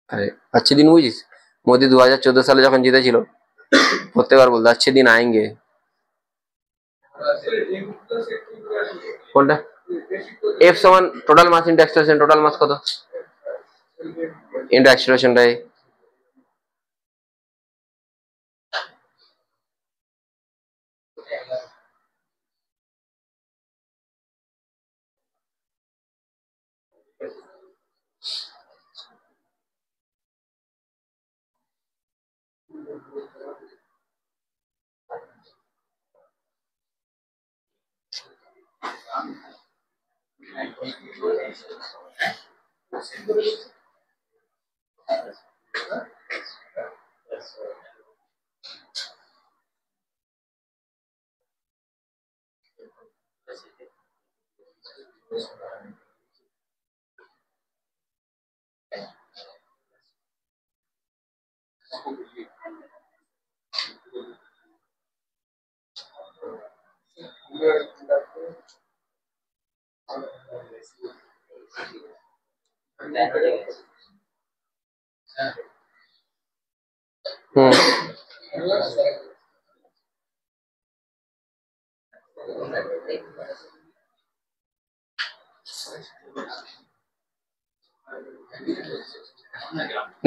আরে अच्छे दिन বুঝিস? মোদি 2014 সালে যখন জিতেছিল প্রত্যেকবার বলতো अच्छे दिन आएंगे। কোনটা? এফ সমান total mass into acceleration. Total mass কত ইন্টু অ্যাক্সেলারেশনটাই?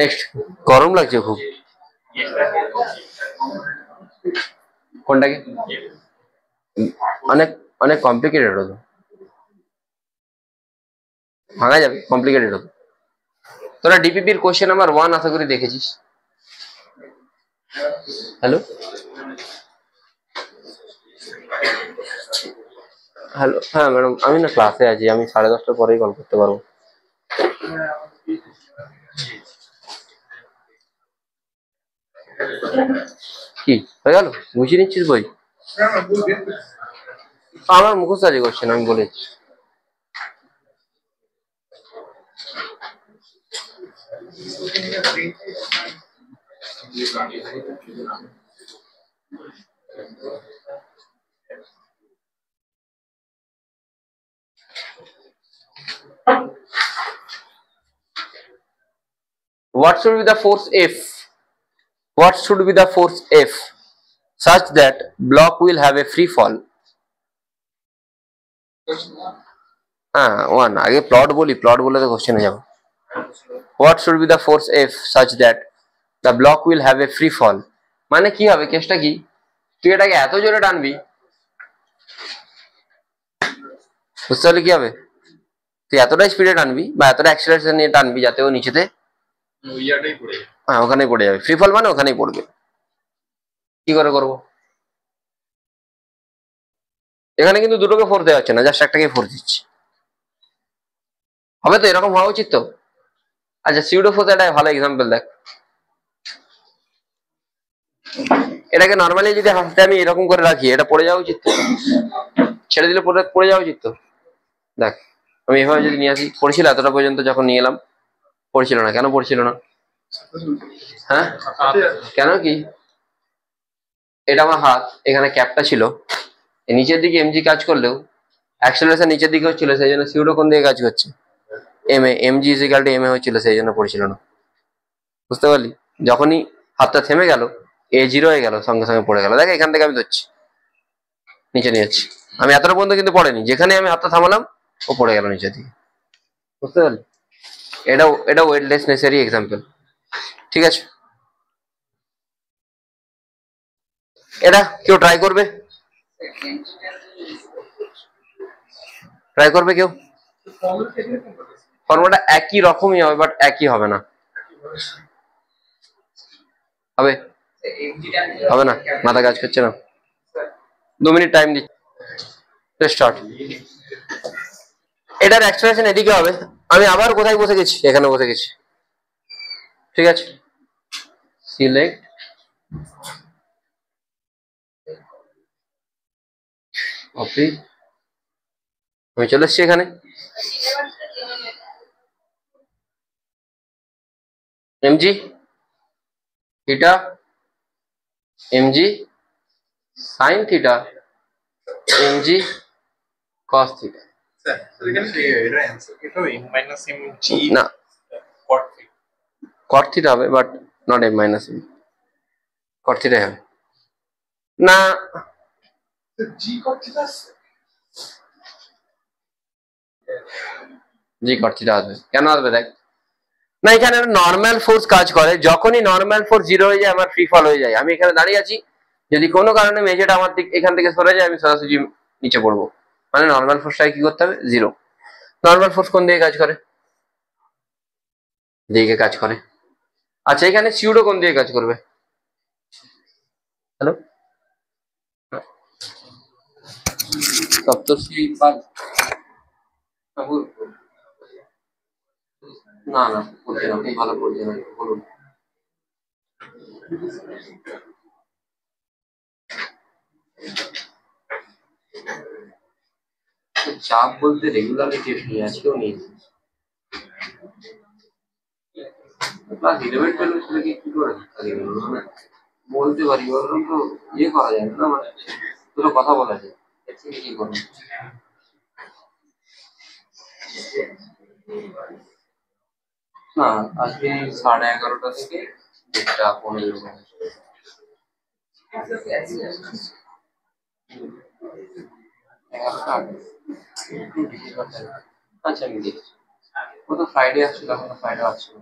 নেক্সট, গরম লাগছে খুব। কোনটাকে? অনেক অনেক কমপ্লিকেটেড হতো, ভাঙা যাবে, কমপ্লিকেটেড হতো। তোরা ডিপিপির কোশ্চেন নাম্বার 1 আশা করি দেখেছিস। হ্যালো হ্যালো, হ্যাঁ ম্যাডাম, আমি না ক্লাসে আছি, আমি 10:30টার পরেই কল করতে পারবো। কি হয়ে গেল? বুঝিয়ে নিচ্ছিস বই? আমার মুখস্থ আছে কোশ্চেন, আমি বলেছি। What should be the force F? What should be the force F such that block will have a free fall? হ্যাঁ, 1 আগে প্লট বলি, প্লট বলে তো কোশ্চেনে যাব। What should be the force F such that the block will have a free fall? মানে কি হবে, কেসটা কি? তুই এটাকে এত জোরে টানবি, বুঝতে পারলি কি হবে? তুই এতটা স্পিডে টানবি বা এতটা অ্যাক্সিলারেশন নিয়ে টানবি যাতে ও নিচেতে হ্যাঁ ওখানেই পড়ে যাবে। ফ্রি ফল মানে ওখানেই পড়বে। কি করে করবো? এখানে কিন্তু দুটোকে ফোর্স দেওয়া হচ্ছে না, জাস্ট একটাকে ফোর্স দিচ্ছি। হবে তো, এরকম হওয়া উচিত তো। আচ্ছা, সিউডো ফোর্স একটা ভালো এক্সাম্পল দেখ। এটাকে নর্মালি যদি হাতে আমি এরকম করে রাখি, এটা পড়ে যাওয়া উচিত তো। ছেড়ে দিলে পড়ে যাওয়া উচিত তো। দেখ, আমি এভাবে যদি নিয়ে আসি, পড়ছিল এতটা পর্যন্ত, যখন নিয়ে এলাম পড়ছিল না। কেন পড়ছিল না? হ্যাঁ কেন? কি এটা আমার হাত, এখানে ক্যাপটা ছিল, নিচের দিকে এমজি কাজ করলেও অ্যাক্সেলারেশন নিচের দিকে হচ্ছিল, সেই জন্য সিউডো কোন দিকে কাজ করছে? এমজি ইজিক্যাল টু এমএ হচ্ছিল, সেই জন্য পড়ছিল না। বুঝতে পারলি? যখনই হাতটা থেমে গেল, A0 হয়ে গেল, সঙ্গে সঙ্গে পড়ে গেল। দেখ, এখান থেকে আমি ধরছি, নিচে নিয়ে যাচ্ছি, আমি এতটা পর্যন্ত কিন্তু পড়েনি, যেখানে আমি হাতটা থামালাম ও পড়ে গেল নিচের দিকে। বুঝতে পারলি? এটা ওয়েটলেসনেসেরই এক্সাম্পল। ঠিক আছে, এটা কেউ ট্রাই করবে? ট্রাই করবে কেউ? ফর্মুলাটা একই রকমই হবে, বাট একই হবে না। হবে? হবে না, মাথা কাজ করছে না। 2 মিনিট টাইম দিচ্ছি, স্টার্ট। এটার অ্যাক্সেলারেশন এদিকে হবে। আমি আবার কোথায় বসে গেছি? এখানে বসে গেছি। ঠিক আছে, সিলেক্ট কপি, আমি চলে এসছি এখানে। M g theta, m g sine theta, m g cos theta. না, কট থিটা হবে, but not m minus m. Cot থিটাই হবে না। জি কট থিটা আসবে। কেন আসবে? দেখ না, এখানে নর্মাল ফোর্স কাজ করে, যখনই নর্মাল ফোর্স 0 হয়ে যায় আমার ফ্রি ফল হয়ে যায়। আমি এখানে দাঁড়িয়ে আছি, যদি কোনো কারণে মেঝেটা আমার দিক এখান থেকে সরে যায়, আমি সরাসরি নিচে পড়বো। মানে নর্মাল ফোর্সটাকে কি করতে হবে? 0। নর্মাল ফোর্স কোন দিকে কাজ করে? দিকে কাজ করে। আচ্ছা, এখানে সিউডো কোন দিকে কাজ করবে? হ্যালো, সপ্তশ্রী পাল না না বলছে না, ভালো বলছে না, বলুন। চাপ বলতে রেগুলারলি টেস্ট নিয়ে আজকেও নেই। ক্লাস 11 12 ছেলেকে কি করে মানে বলতে পারি, ওরকম তো ইয়ে করা যায় না, মানে দুটো কথা বলা যায়, কি করবো? না, আজকে 11:30 থেকে 1:15। আচ্ছা আমি দেখছি, ও তো ফ্রাইডে আসছিল, এখন ফ্রাইডে আসছিল।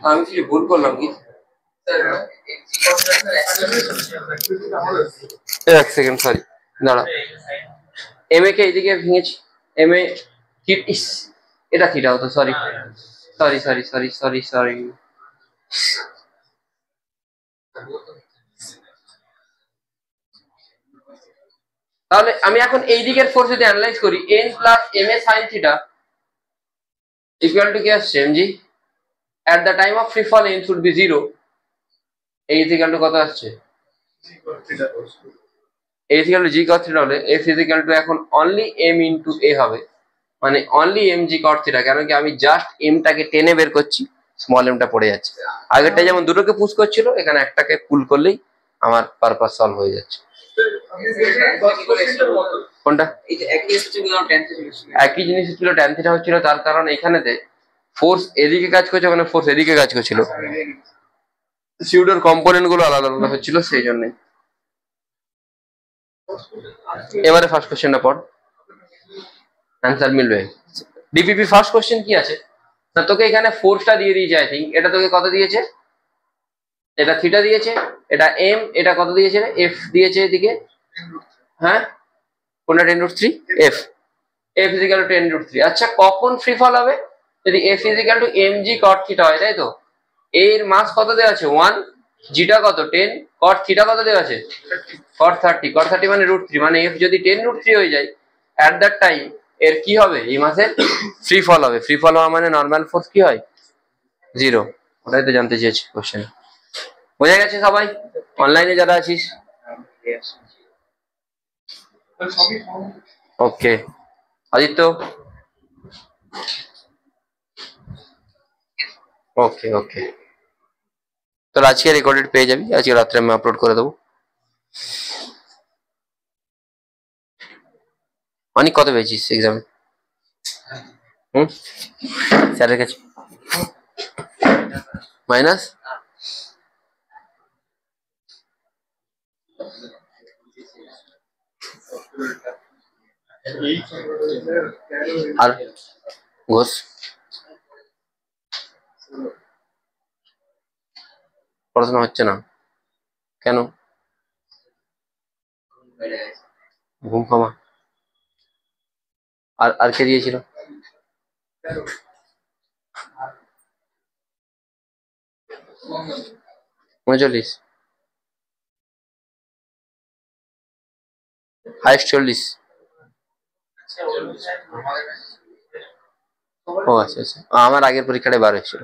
আমি কি ভুল করলাম কি? এক সেকেন্ড, সরি, দাঁড়া। এম এ কে এইদিকে ভেঙেছি, এম এ এটা থিটা হতো, sorry sorry sorry sorry sorry sorry. তাহলে আমি এখন এই দিকের ফোর্স যদি অ্যানালাইজ করি, n plus m a sine theta equal to কি আসছে mg. At the time of free fall n should be 0। এই ইকুয়াল টু কত আসছে? a equal to g cos theta হলে f ইকুয়াল টু এখন only m into a হবে, মানে only mg cos theta. কেন কি আমি জাস্ট m টাকে টেনে বের করছি, স্মল m টা পড়ে যাচ্ছে। আগেরটা যেমন দুটোকে পুশ করছিল, এখানে একটাকে পুল করলেই আমার পারপাস সলভ হয়ে যাচ্ছে। কোনটা? একই জিনিস ছিল, ট্যান থিটা হচ্ছিল, তার কারণ এখানেতে ফোর্স এদিকে কাজ করছে, ওখানে ফোর্স এদিকে কাজ করছিল, সিউডোর কম্পোনেন্ট গুলো আলাদা আলাদা হচ্ছিল, সেই জন্যই। এবারে ফার্স্ট কোশ্চেনটা পড়, অ্যান্সার মিলবে। ডিপিপি ফার্স্ট কোশ্চেন কি আছে না, তোকে এখানে ফোর্সটা দিয়ে দিয়েছে, আই থিঙ্ক। এটা তোকে কত দিয়েছে? এটা থিটা দিয়েছে, এটা এম, এটা কত দিয়েছে? এফ দিয়েছে এদিকে। হ্যাঁ, কোনটা 10√3? এফ। F equal to 10√3। আচ্ছা, কখন ফ্রি ফল হবে? যদি F equal to mg cot theta হয়, তাই তো? এর মাস কত দেওয়া আছে? 1, জিটা কত? 10, কট থিটা কত দেওয়া আছে? কট 30। কট 30 মানে √3, মানে এফ যদি 10√3 হয়ে যায়, অ্যাট দ্যাট টাইম এর কি হবে? এই মাসের ফ্রি ফল হবে। ফ্রি ফল হওয়া মানে নর্মাল ফোর্স কি হয়? 0। ওটাই তো জানতে চেয়েছি কোশ্চেন। বোঝা গেছে সবাই অনলাইনে যারা আছিস? ওকে আদিত্য, ওকে ওকে, তোর আজকে রেকর্ডেড পেয়ে যাবি, আজকে রাত্রে আমি আপলোড করে দেবো। অনেক কত পেয়েছিস এক্সামে? স্যারের কাছে মাইনাস? আর ঘোষ পড়াশোনা হচ্ছে না কেন? ঘুম কমা। আর কে দিয়েছিল? 39, হাইস্ট 40। ও আচ্ছা আচ্ছা, আমার আগের পরীক্ষাটা 12 ছিল।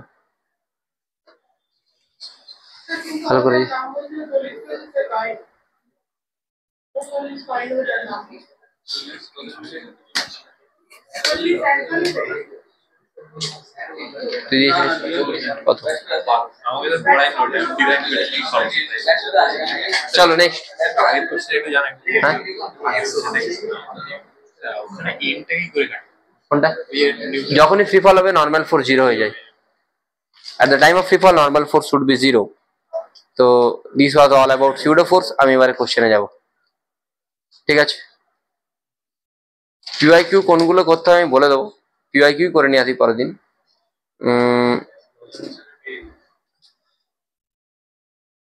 ভালো করে তুই দিয়েছিস কত? চলো নেক্সট। হ্যাঁ, কোনটা? যখনই ফ্রি ফল হবে নর্মাল ফোর্স 0 হয়ে যায়। At the time of free fall normal force should be 0. তো this was all about pseudo force. আমি এবারে কোশ্চেনে যাব, ঠিক আছে? PYQ কোনগুলো করতে হবে আমি বলে দেবো। PYQ করে নিয়ে আসি পরের দিন।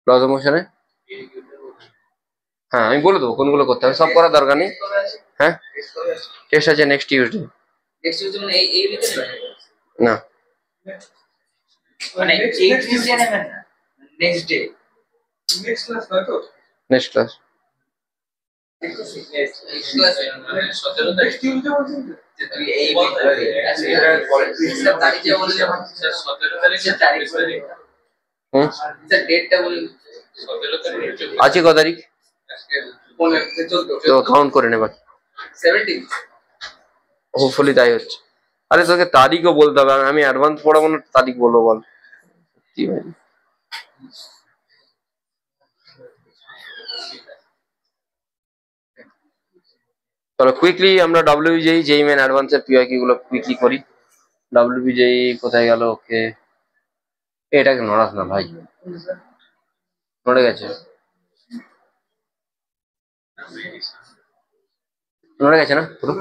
লস অফ মোশনে, হ্যাঁ আমি বলে দেবো কোনগুলো করতে হবে, সব করার দরকার নেই। হ্যাঁ, টেস্ট আছে নেক্সট টিউসডে। না মানে এই টিউসডে নেবেন না, নেক্সট ডে, নেক্সট ক্লাস নয় তো? নেক্সট ক্লাস নেক্সট টিউসডে বলছেন তো? তুই এই স্যার তারিখ যে বলে যখন স্যার 17 তারিখ স্যার ডেটটা বলুন। 17 তারিখ আছে কত তারিখ? তো কাউন্ট করে নেবা। 17 হোপফুলি তাই হচ্ছে। আরে তোকে তারিখও বলতে হবে, আমি অ্যাডভান্স পড়াবো না, তারিখ বলবো বল? কি ভাই চলো কুইকলি আমরা ডব্লিউবিজেই যেই মেন অ্যাডভান্সের পিওয়াইকিউ গুলো কুইকলি করি। ডব্লিউবিজেই কোথায় গেল? ওকে, এটাকে নড়াস না ভাই, নড়ে গেছে, নড়ে গেছে না পুরো?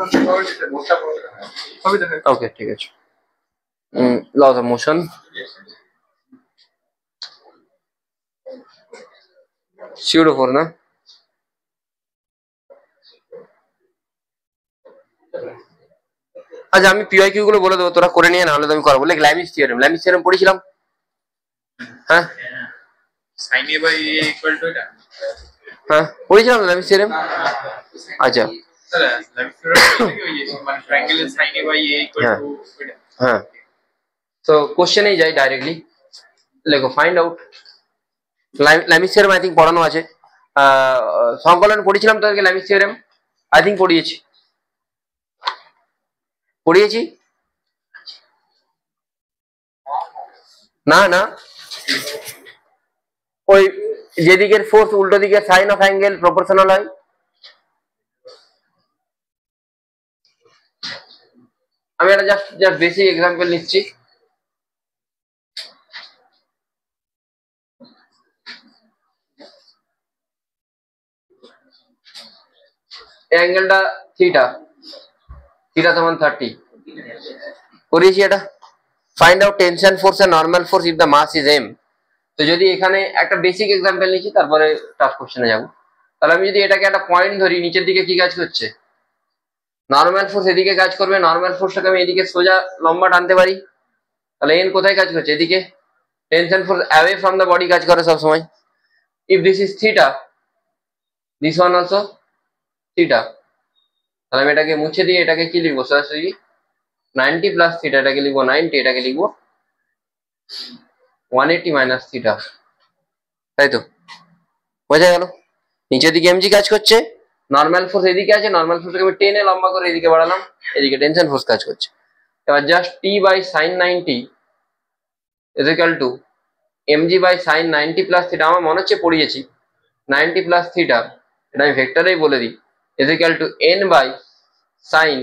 ওকে ঠিক আছে। লস অফ মোশন, সিউডো 4 না? আচ্ছা আমি পিওয়াইকিউ গুলো বলে দেবো, তোরা করে নিয়ে, না হলে তো আমি করাবো। ল্যামিস থিওরেম, ল্যামিস থিওরেম পড়েছিলাম। হ্যাঁ sin a by a equal to এটা হ্যাঁ পড়েছিলাম ল্যামিস থিওরেম। আচ্ছা মানে ট্রায়াঙ্গেলের sin a by a equal to এটা। হ্যাঁ তো কোশ্চেনেই যাই ডাইরেক্টলি, লেখো find out Lami's theorem. I think পড়ানো আছে, সংকলন পড়েছিলাম তোদেরকে ল্যামিস থিওরেম, আই থিঙ্ক পড়িয়েছি না না, ওই যেদিকের ফোর্স উল্টো দিকে সাইন অফ অ্যাঙ্গেল প্রপোর্শনাল হয়। আমি একটা জাস্ট বেসিক এক্সাম্পল নিচ্ছি। অ্যাঙ্গেলটা থিটা, থিটা সমান 30 করিয়েছি এটা। Find out tension force and normal force if the mass is m. তো যদি এখানে একটা বেসিক এক্সাম্পল নিচ্ছি, তারপরে টাফ কোশ্চেনে যাবো। তাহলে আমি যদি এটাকে একটা পয়েন্ট ধরি, নিচের দিকে কি কাজ করছে? নরমাল ফোর্স এদিকে কাজ করবে, নরমাল ফোর্সটাকে আমি এদিকে সোজা লম্বা টানতে পারি, তাহলে এন কোথায় কাজ করছে? এদিকে। Tension force away from the body কাজ করে সবসময়। If this is theta, this one also theta, তাহলে আমি এটাকে মুছে দিয়ে এটাকে কি লিখবো? সরাসরি 90 প্লাস থিটা, এটাকে লিখবো 90, এটাকে লিখবো 180 মাইনাস থিটা, তাই তো? বোঝা গেল? নিচের দিকে এমজি কাজ করছে, নর্মাল ফোর্স এদিকে আছে, নর্মাল ফোর্সকে আমি টেনে লম্বা করে এদিকে বাড়ালাম, এদিকে টেনশন ফোর্স কাজ করছে। এবার just T by sine 90 is equal to mg by sine 90 plus theta, আমার মনে হচ্ছে পড়িয়েছি 90 প্লাস থিটা, এটা আমি ভেক্টরেই বলে দিই, is equal to N by sine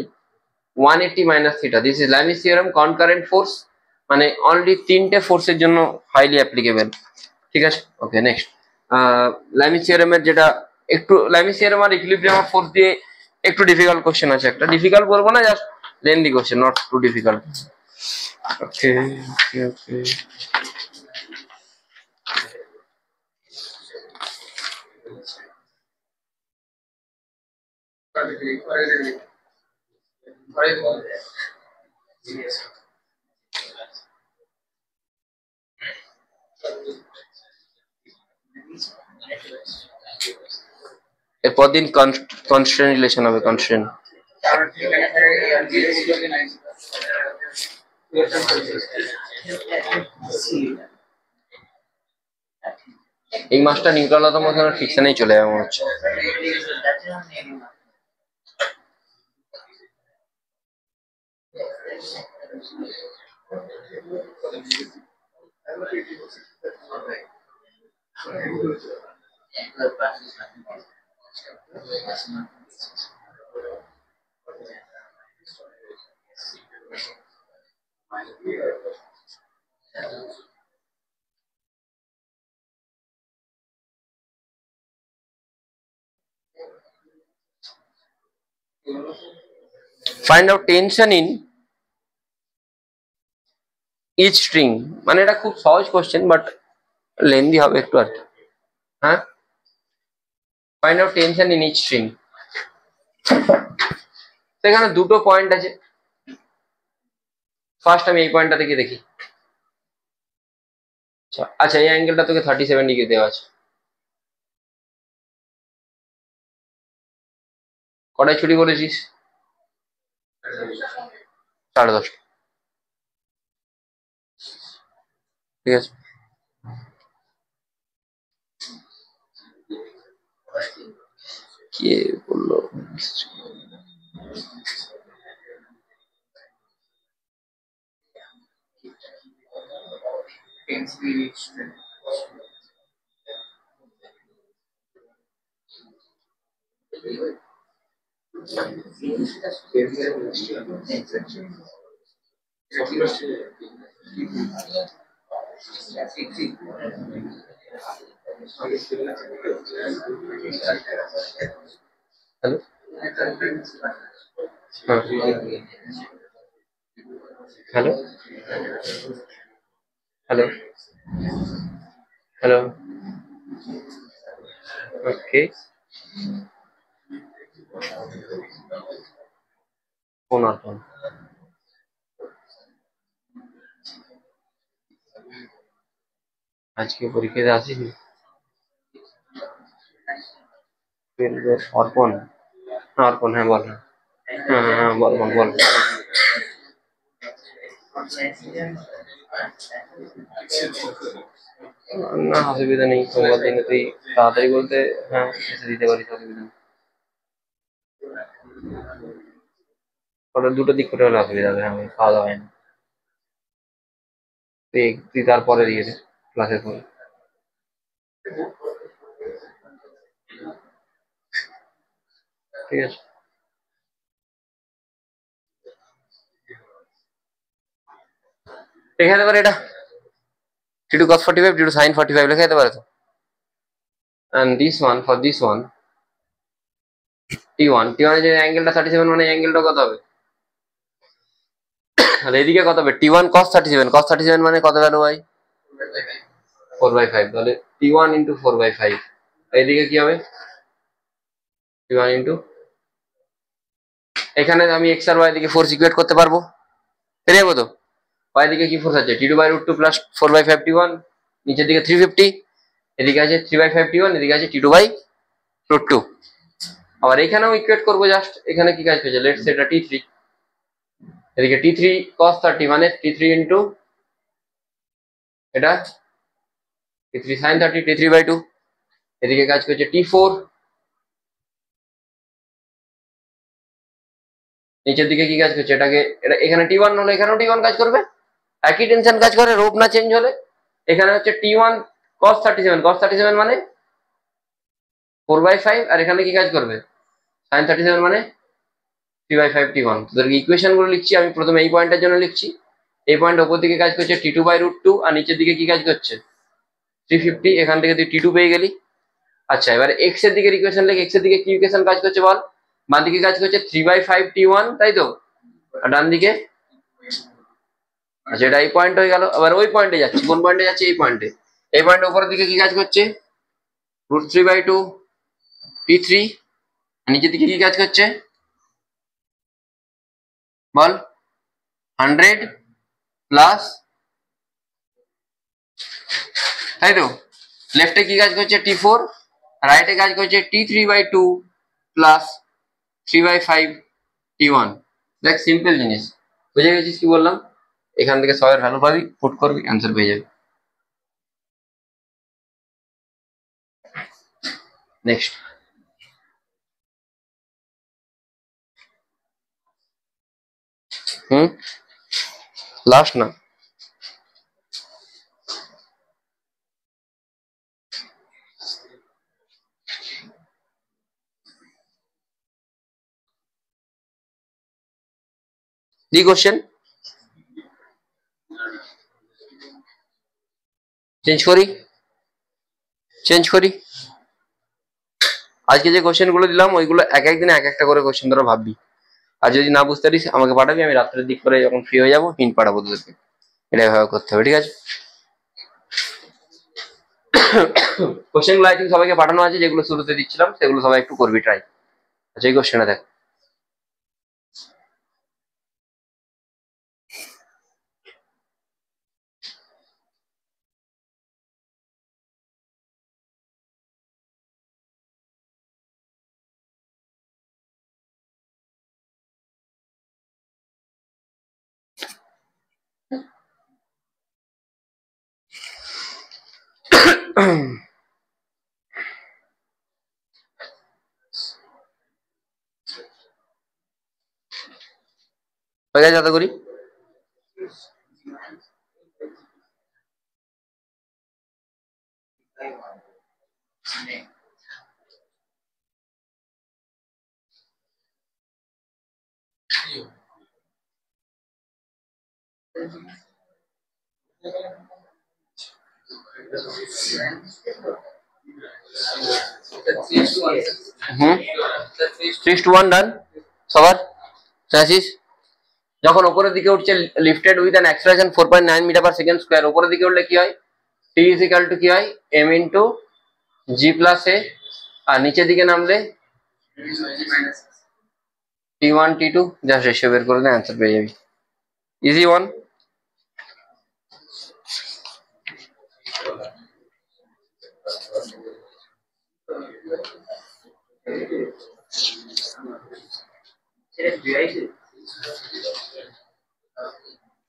180 minus theta. This is Lami's theorem, concurrent force, মানে অনলি 3টে ফোর্সের জন্য হাইলি অ্যাপ্লিকেবল। ঠিক আছে, ওকে নেক্সট। ল্যামিস থিওরেমের যেটা একটু, ল্যামিস থিওরেম আর ইকুইলিব্রিয়াম অফ ফোর্স দিয়ে একটু ডিফিকাল্ট কোশ্চেন আছে একটা, ডিফিকাল্ট বলবো না, just lengthy question, not too difficult. Okay okay okay, এরপর দিন কনস্ট্রেন্ট রিলেশন হবে, কনস্ট্রেন্ট। এই মাসটা নিউট্রাল মতো ফিকশনেই চলে যাবে মনে হচ্ছে। Find out tension in each string, মানে এটা খুব সহজ কোশ্চেন বাট লেন্দি হবে একটু আর কি। হ্যাঁ, find out tension in each string. সেখানে দুটো পয়েন্ট আছে, ফার্স্ট আমি এই পয়েন্টটা থেকে দেখি। আচ্ছা এই অ্যাঙ্গেলটা তোকে 37 ডিগ্রি দেওয়া আছে, কটায় ছুটি করেছিস? 10:30। ঠিক আছে, কে বললো? হ্যালো, হ্যালো, হ্যালো, হ্যালো, ওকে, ফোন আর ফোন। আজকে পরীক্ষাতে আসিনি? অর্পণ, হ্যাঁ অর্পণ, হ্যাঁ বল, হ্যাঁ হ্যাঁ হ্যাঁ হ্যাঁ, বল বল বল। না অসুবিধা নেই, সোমবার দিনে তুই তাড়াতাড়ি বলতে হ্যাঁ এসে দিতে পারিস, অসুবিধা নেই। ওটা দুটো দিক করে হলে অসুবিধা হবে, আমি খাওয়া দাওয়া হয় না। তুই তারপরে দিয়ে দে ক্লাসের পরে। ঠিক আছে, লেখা যেতে পারে এটা t2 cos 45 due to sin 45 লেখা যেতে পারে তো। and this one for this one t1 এর যে অ্যাঙ্গেলটা 37 মানে অ্যাঙ্গেলটা কত হবে? তাহলে এদিকে কত হবে? t1 cos 37 মানে কত ভ্যালু হয়? 4/5। তাহলে t1 into 4/5, এইদিকে কি হবে? t1 into, এখানে আমি x আর y দিকে ফোর্স ইকুয়েট করতে পারবো, পেরে যাবো তো? y দিকে কি ফোর্স আছে? t2/√2 প্লাস 4/5 t1, নিচের দিকে 350, এদিকে আছে 3/5 t1, এদিকে আছে t2/√2। আবার এখানেও ইকুয়েট করবো, জাস্ট এখানে কি কাজ পেয়েছে? লেটস সে এটা t3, এদিকে t3 cos 30 মানে t3 ইন্টু এটা t3 sin 30, t3/2, এদিকে কাজ করছে t4, নিচের দিকে কি কাজ করছে? এটাকে এটা এখানে t1 হলে এখানেও t1 কাজ করবে, একই টেনশন কাজ করে, রোপ না চেঞ্জ হলে। এখানে হচ্ছে t1 cos 37 মানে 4/5, আর এখানে কি কাজ করবে? sin 37 মানে 3/5 t1। তোদেরকে ইকুয়েশন গুলো লিখছি, আমি প্রথমে এই পয়েন্টের জন্য লিখছি। এই পয়েন্ট ওপর দিকে কাজ করছে t2/√2, আর নিচের দিকে কি কাজ করছে? 350। এখান থেকে তুই t2 পেয়ে গেলি। আচ্ছা, এবার এক্স এর দিকে ইকুয়েশন লিখ, এক্স এর দিকে কি ইকুয়েশন কাজ করছে বল? বাম দিকে কাজ করছে 3/5 t1, তাই তো? আর ডান দিকে, আচ্ছা এটা এই পয়েন্ট হয়ে গেল। আবার ওই পয়েন্টে যাচ্ছি, কোন পয়েন্টে যাচ্ছে? এই পয়েন্টে। এই পয়েন্টে উপরের দিকে কি কাজ করছে? √3/2 t3, নিচের দিকে কি কাজ করছে বল? 100 প্লাস, তাই তো? লেফটে কি কাজ করছে? t4, রাইটে কাজ করছে t3/2 প্লাস 3/5 t1। দেখ সিম্পল জিনিস, বুঝে গেছিস কি বললাম? এখান থেকে সবের ভ্যালু পাবি, পুট করবি, অ্যান্সার পেয়ে যাবি। নেক্সট, লাস্ট না, দি কোশ্চেন চেঞ্জ করি। আজকে যে কোশ্চেন গুলো দিলাম ওইগুলো এক একদিনে এক একটা করে কোশ্চেন ধরো ভাববি। আর যদি না বুঝতে পারিস আমাকে পাঠাবি, আমি রাত্রের দিক করে যখন ফ্রি হয়ে যাবো হিন্ট পাঠাবো তোদেরকে। এটা এভাবে করতে হবে, ঠিক আছে? কোশ্চেন গুলো আই থিঙ্ক সবাইকে পাঠানো আছে, যেগুলো শুরুতে দিচ্ছিলাম সেগুলো সবাই একটু করবি ট্রাই। আচ্ছা, এই কোশ্চেনটা দেখ, হয়ে গেছে? যাতে করি 3:1 ডান সবার চাষিস যখন উপরের দিকে উঠছে lifted with an acceleration 4.9 metre per second square উপরের দিকে উঠলে কি হয় t ইজ ইকুয়াল টু কি হয় m into g plus a আর নিচের দিকে নামলে t1 t2 জাস্ট রেশিও বের করে দে অ্যানসার পেয়ে যাবি easy one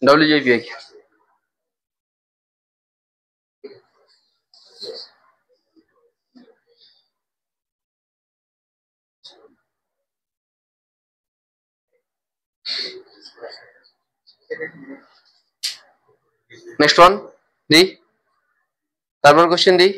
WJPI next one দি তারপর কোশ্চেন দি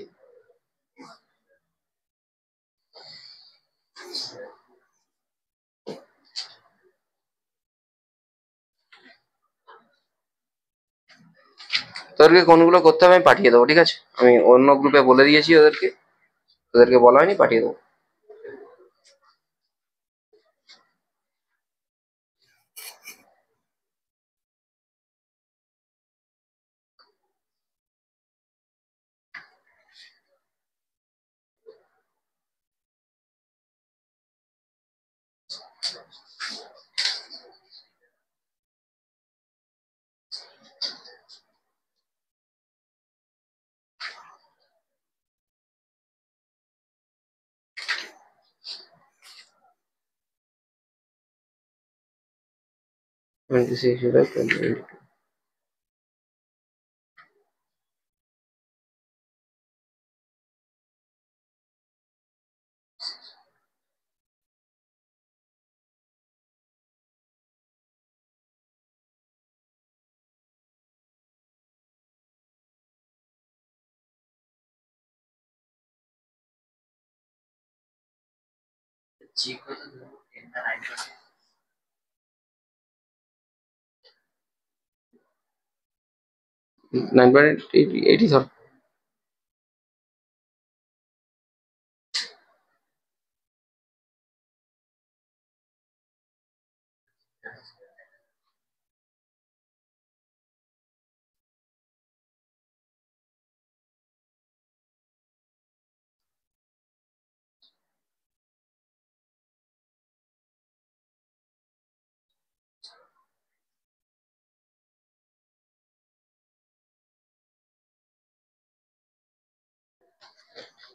তোদেরকে কোনগুলো করতে হবে আমি পাঠিয়ে দেবো ঠিক আছে আমি অন্য গ্রুপে বলে দিয়েছি ওদেরকে বলা হয়নি পাঠিয়ে দেবো এইটি ধর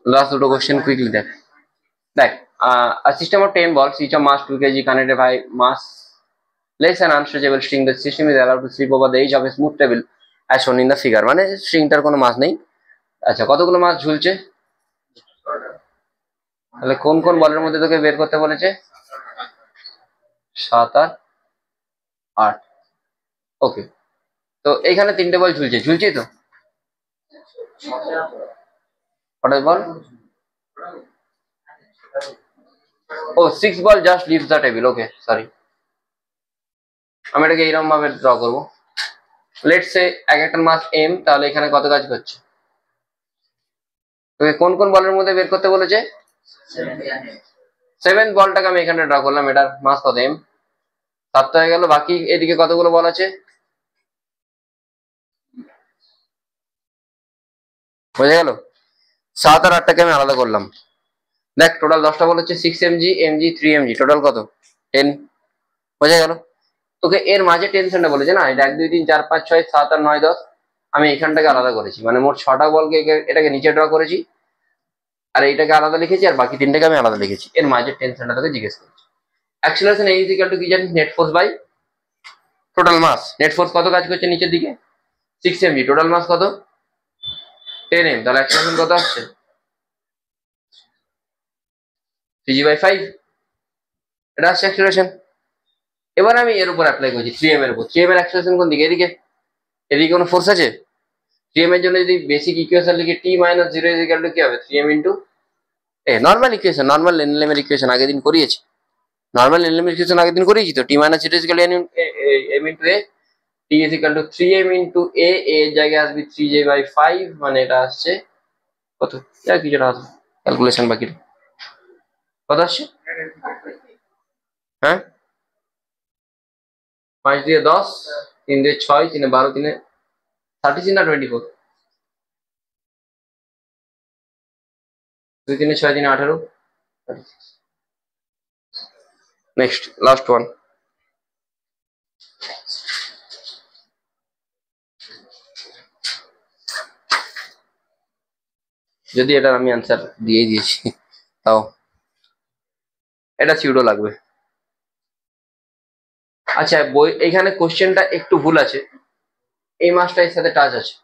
লাস্ট দুটো কোশ্চেন কুইকলি দেখ a system of 10 balls each of mass 2 kg connected by mass less an unstretchable string the system is allowed to slip over the edge of a smooth table as shown in the figure মানে স্ট্রিংটার কোনো মাস নেই আচ্ছা কতগুলো মাস ঝুলছে তাহলে কোন কোন বলের মধ্যে তোকে বের করতে বলেছে 7 আর 8 ওকে তো এইখানে তিনটে বল ঝুলছে তো কটা বল ও 6 ball just leaves the table okay sorry আমি এটাকে এইরকম ভাবে ড্র করবো লেটস সে এক একটা মাস m তাহলে এখানে কত কাজ করছে তোকে কোন কোন বলের মধ্যে বের করতে বলেছে 7th বলটাকে আমি এখানে ড্র করলাম এটার মাস কত m 7 হয়ে গেল বাকি এদিকে কতগুলো বল আছে বুঝে গেল 7 আর 8টাকে আমি আলাদা করলাম দেখ টোটাল 10টা বল হচ্ছে 6 mg mg 3 mg টোটাল কত 10 বুঝে গেল তোকে এর মাঝে টেনশনটা বলেছে না এটা 1 2 3 4 5 6 7 আর 9 10 আমি এখানটাকে আলাদা করেছি মানে মোট 6টা বলকে এটাকে নিচে ড্র করেছি আর এইটাকে আলাদা লিখেছি আর বাকি তিনটাকে আমি আলাদা লিখেছি এর মাঝে টেনশনটা তোকে জিজ্ঞেস করছি অ্যাক্সেলারেশন A ইকুয়াল টু কি জানি net force by total mass net force কত কাজ করছে নিচের দিকে 6 mg টোটাল মাস কত 10 m তাহলে অ্যাক্সেলারেশন কত আসছে 3g/5 এটা আসছে অ্যাক্সেলারেশন এবার আমি এর উপর অ্যাপ্লাই করছি 3m এর উপর 3m এর অ্যাক্সেলারেশন কোন দিকে এদিকে কোনো ফোর্স আছে 3m এর জন্য যদি বেসিক ইকুয়েশন লিখি t - 0 কি হবে 3m * নর্মাল ইকুয়েশন, নর্মাল লেনলেমের ইকুয়েশন আগের দিন করিয়েছি, নর্মাল লেনলেমের ইকুয়েশন আগের দিন করিয়েছি তো। T minus it is equal m into a, T is equal to 3m into a, এর জায়গায় আসবে 3j/5, মানে এটা আসছে কত, যা কিছুটা আসবে, ক্যালকুলেশন বাকি কত আসছে, হ্যাঁ 5 দিয়ে 10, 3 দিয়ে 6, 3 এ 12, 3 এ 33 না 24, 2 3 এ 6, 3 এ 18, নেক্সট লাস্ট ওয়ান। যদি এটা আমি অ্যান্সার দিয়ে দিয়েছি তাও এটা সিউডো লাগবে। আচ্ছা বই এখানে কোশ্চেনটা একটু ভুল আছে, এই মাসটা এর সাথে টাচ আছে,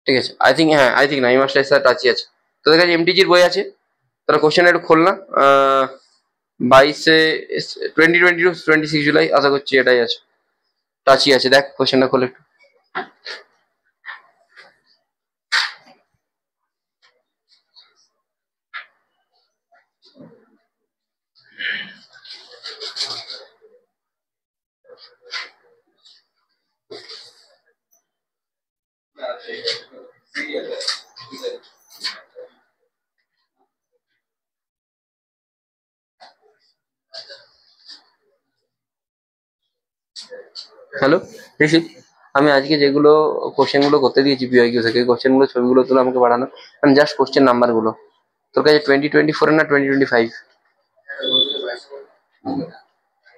ঠিক আছে আই থিঙ্ক, হ্যাঁ আই থিঙ্ক না, এই মাসটা এর সাথে টাচই আছে। তোদের কাছে এমটিজির বই আছে, তোরা কোশ্চেন একটু খোল না, 22 জুলাই আশা করছি এটাই আছে, টাচই আছে, দেখ কোশ্চেনটা খোল একটু। হ্যালো ঋষিত, আমি আজকে যেগুলো কোশ্চেনগুলো করতে দিয়েছি বিআইকিউ থেকে, কোশ্চেনগুলো ছবিগুলো তুলে আমাকে পাঠানো, মানে জাস্ট কোশ্চেন নাম্বারগুলো। তোর কাছে 2024 না 2025?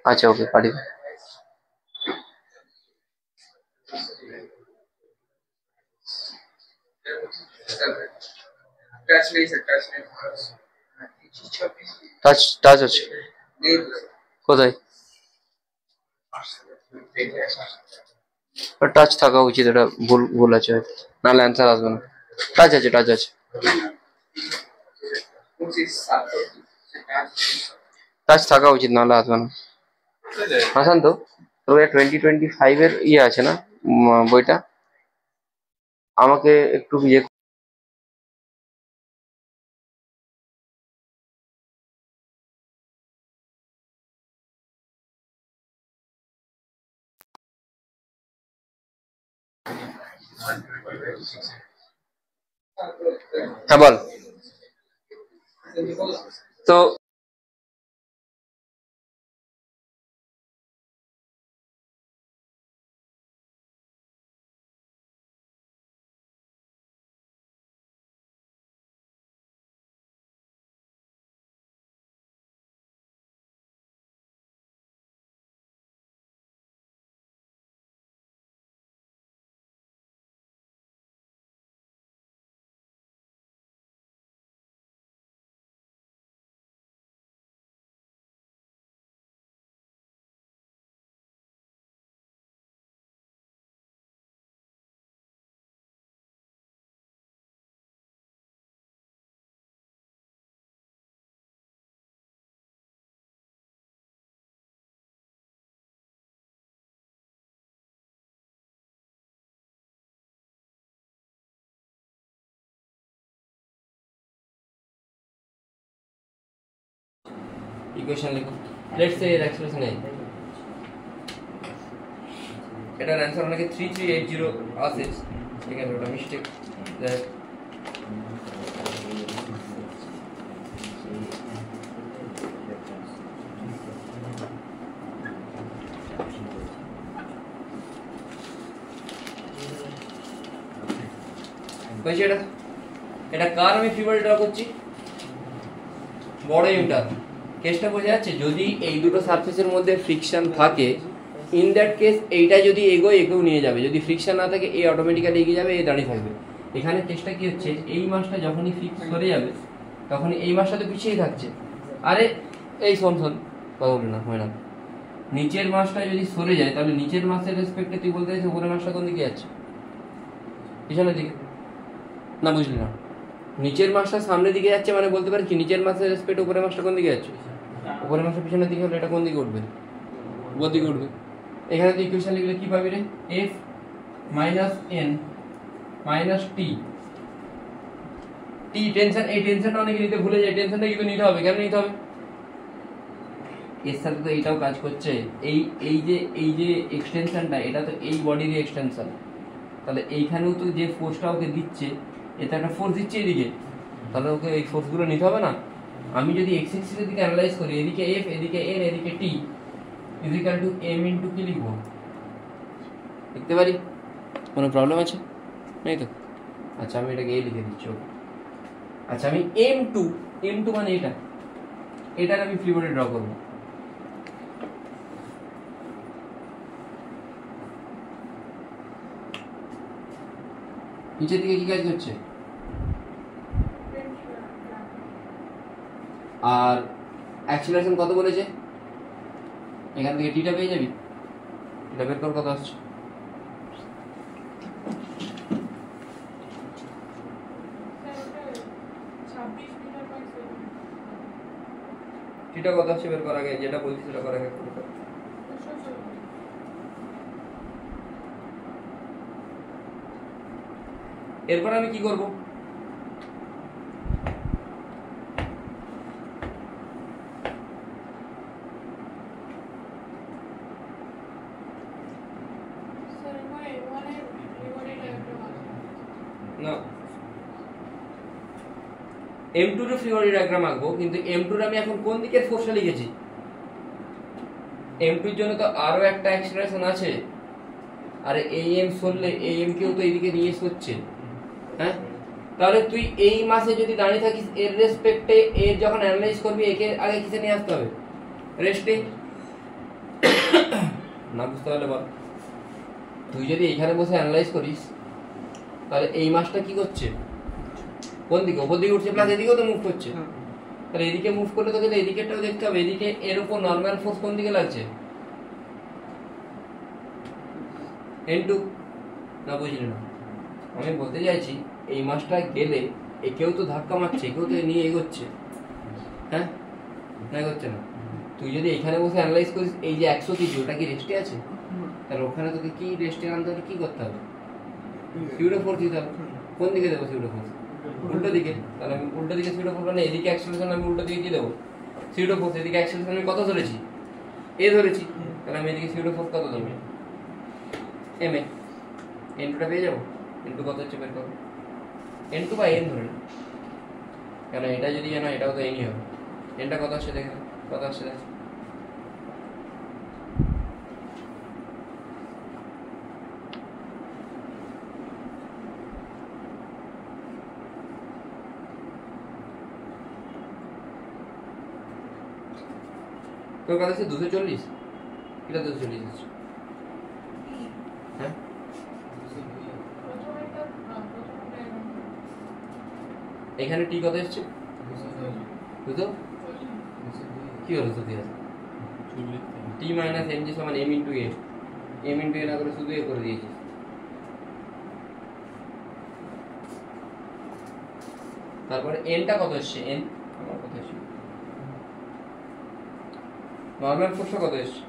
আচ্ছা ওকে পাঠিয়ে দে। টাচ টাচ আছে কোথায়? টাচ থাকা উচিত, এটা ভুল ভুল আছে হয়তো, নাহলে অ্যান্সার আসবে না। টাচ আছে, টাচ আছে, টাচ থাকা উচিত, নাহলে আসবে না। হাসান তো তোর 2025 এর ইয়ে আছে না বইটা, আমাকে একটু ইয়ে হ্যাঁ বল। তো ইকুয়েশন লিখো, লেটস সে এর এক্সপ্রেশন এই, এটার অ্যান্সার অনেকে 3380 আসে, ঠিক আছে ওটা মিস্টেক। বলছি এটা কার আমি ফিভার ড্র করছি, বড় ইউটার। কেসটা বোঝা যাচ্ছে, যদি এই দুটো সারফেসের মধ্যে ফ্রিকশন থাকে, ইন দ্যাট কেস এইটা যদি এগোয় একেও নিয়ে যাবে, যদি ফ্রিকশন না থাকে এ অটোমেটিক্যালি এগিয়ে যাবে, এ দাঁড়িয়ে থাকবে। এখানে কেসটা কি হচ্ছে, এই মাসটা যখনই ফিক্স সরে যাবে তখনই এই মাসটা তো পিছিয়ে থাকছে। আরে এই শোন কথা বলি না, হয় না, নিচের মাসটা যদি সরে যায় তাহলে নিচের মাসের রেসপেক্টে তুই বলতে চাইছিস উপরের মাসটা কোন দিকে যাচ্ছে, পিছনের দিকে না, বুঝলি না? নিচের মাসটা সামনের দিকে যাচ্ছে মানে বলতে পারি কি নিচের মাসের রেসপেক্ট উপরের মাসটা কোন দিকে যাচ্ছে, উপরের মাসটা পিছনের দিকে হলে এটা কোন দিকে উঠবে, উপর দিকে উঠবে। এখানে তুই ইকুয়েশন লিখলে কি পাবি রে, f - n - t টি টেনশন, এই টেনশনটা অনেকে নিতে ভুলে যায়, টেনশনটা কিন্তু নিতে হবে। কেন নিতে হবে? এর সাথে তো এইটাও কাজ করছে, এই যে এক্সটেনশনটা, এটা তো এই বডির এক্সটেনশন, তাহলে এইখানেও তো যে ফোর্সটা ওকে দিচ্ছে, এটা একটা ফোর্স দিচ্ছে এদিকে, তাহলে ওকে এই ফোর্সগুলো নিতে হবে না? আমি যদি এক্স অ্যাক্সিসের দিকে অ্যানালাইজ করি, এদিকে এফ, এদিকে এন, এদিকে T equal to M into কি লিখবো? লিখতে পারি? কোনো প্রবলেম আছে? নেই তো? আচ্ছা আমি এটাকে এ লিখে দিচ্ছি। ওকে, আচ্ছা আমি M2 মানে এটার আমি ফ্রি বডি ড্র করবো। নিচের দিকে কি কাজ করছে? আর অ্যাক্সিলারেশন কত বলেছে? এখান থেকে টিটা পেয়ে যাবি, এটা বের কর কত আসছে। টিটা কত আসছে বের করার আগে, যেটা বলছি সেটা করার আগে করে ফেল। এরপর আমি কি করব? না, M2 এর ফ্রি বডি ডায়াগ্রাম আঁকবো, কিন্তু M2 এর আমি এখন কোন দিকের ফোর্সটা লিখেছি? M2 এর জন্য তো আরো একটা অ্যাক্সিলারেশন আছে, আর এই M সরলে এই M কেও তো এইদিকে নিয়ে এসছে। হ্যাঁ, তাহলে তুই এই মাসে যদি দাঁড়িয়ে থাকিস এর রেসপেক্টে, এর যখন অ্যানালাইজ করবি একে আগে কিসে নিয়ে আসতে হবে? রেস্টে। না বুঝতে পারলে বল। তুই যদি এখানে বসে অ্যানালাইজ করিস, তাহলে এই মাসটা কি করছে? কোন দিকে? ওপর দিকে উঠছে, প্লাস এদিকেও তো মুভ করছে। তাহলে এদিকে মুভ করলে তোকে তো এদিকেটাও দেখতে হবে। এদিকে এর উপর নর্মাল ফোর্স কোন দিকে লাগছে? N2 না, বুঝলি না? আমি বলতে চাইছি এই মাসটা গেলে একেও তো ধাক্কা মারছে, একেও তো নিয়ে এগোচ্ছে। হ্যাঁ না, এগোচ্ছে না? তুই যদি এখানে বসে অ্যানালাইজ করিস, এই যে 100 কেজি ওটা কি রেস্টে আছে? তাহলে ওখানে তোকে কি রেস্টে আনতে হবে? কি করতে হবে? সিউডো ফোর্স দিতে হবে। কোন দিকে দেবো সিউডো ফোর্স? উল্টো দিকে। তাহলে আমি উল্টো দিকে সিউডো ফোর্স, মানে এদিকে অ্যাক্সেলারেশন আমি উল্টো দিকে কি দেবো? Pseudo force. এদিকে অ্যাক্সেলারেশন আমি কত ধরেছি? এ ধরেছি। তাহলে আমি এদিকে সিউডো ফোর্স কত ধরবো? M A. N2টা পেয়ে যাবো। N2 কত হচ্ছে বের করবো। N2 বা N ধরে, কেন এটা যদি জানো এটাও তো Nই হবে। Nটা কত আসছে দেখে, কত আসছে দেখ। তোর কাছে 240, এটা 240 আসছে। হ্যাঁ, এখানে টি কত এসছে? বুঝতো কি হলো? শুধু টি মাইনাস এম জি সমান এম ইন্টু এ। এম ইন্টু এ না করে শুধু এ করে দিয়েছি। তারপরে এনটা কত এসছে? এন আমার কত এসছে? নর্মাল ফোর্সটা কত এসছে?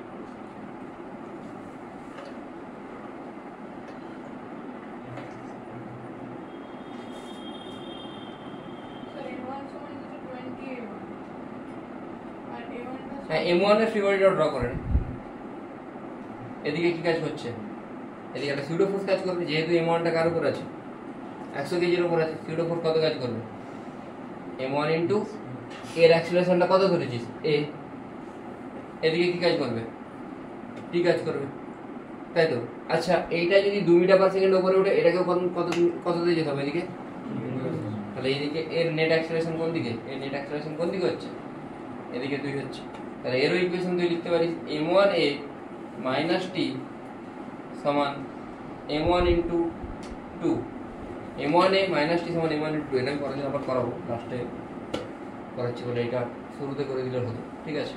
হ্যাঁ, M1 এর ফ্রি বডিটা ড্র করেন। এদিকে কি কাজ করছে? এদিকে একটা সিউডো ফোর্স কাজ করবে, যেহেতু M1টা কার উপর আছে? 100 কেজির উপর আছে। সিউডো ফোর্স কত কাজ করবে? M1 ইনটু এর অ্যাক্সিলারেশনটা কত ধরেছিস? এ। এদিকে কি কাজ করবে? টি কাজ করবে, তাই তো? আচ্ছা, এইটা যদি 2 মিটার পার সেকেন্ড উপরে ওঠে, এটাকে কত দিয়ে যেতে হবে এদিকে? তাহলে এইদিকে এর নেট অ্যাক্সিলারেশন কোন দিকে? এর নেট অ্যাক্সিলারেশন কোন দিকে হচ্ছে? এদিকে 2 হচ্ছে। তাহলে এরও ইকুয়েশন তুই লিখতে পারিস m1a মাইনাস টি সমান m1 ইন্টু 2। m1a মাইনাস টি সমান m1 ইন্টু 2। এটা আমি পরে আবার করাবো, লাস্টে করাচ্ছি বলে এটা শুরুতে করে দিলে হতো। ঠিক আছে,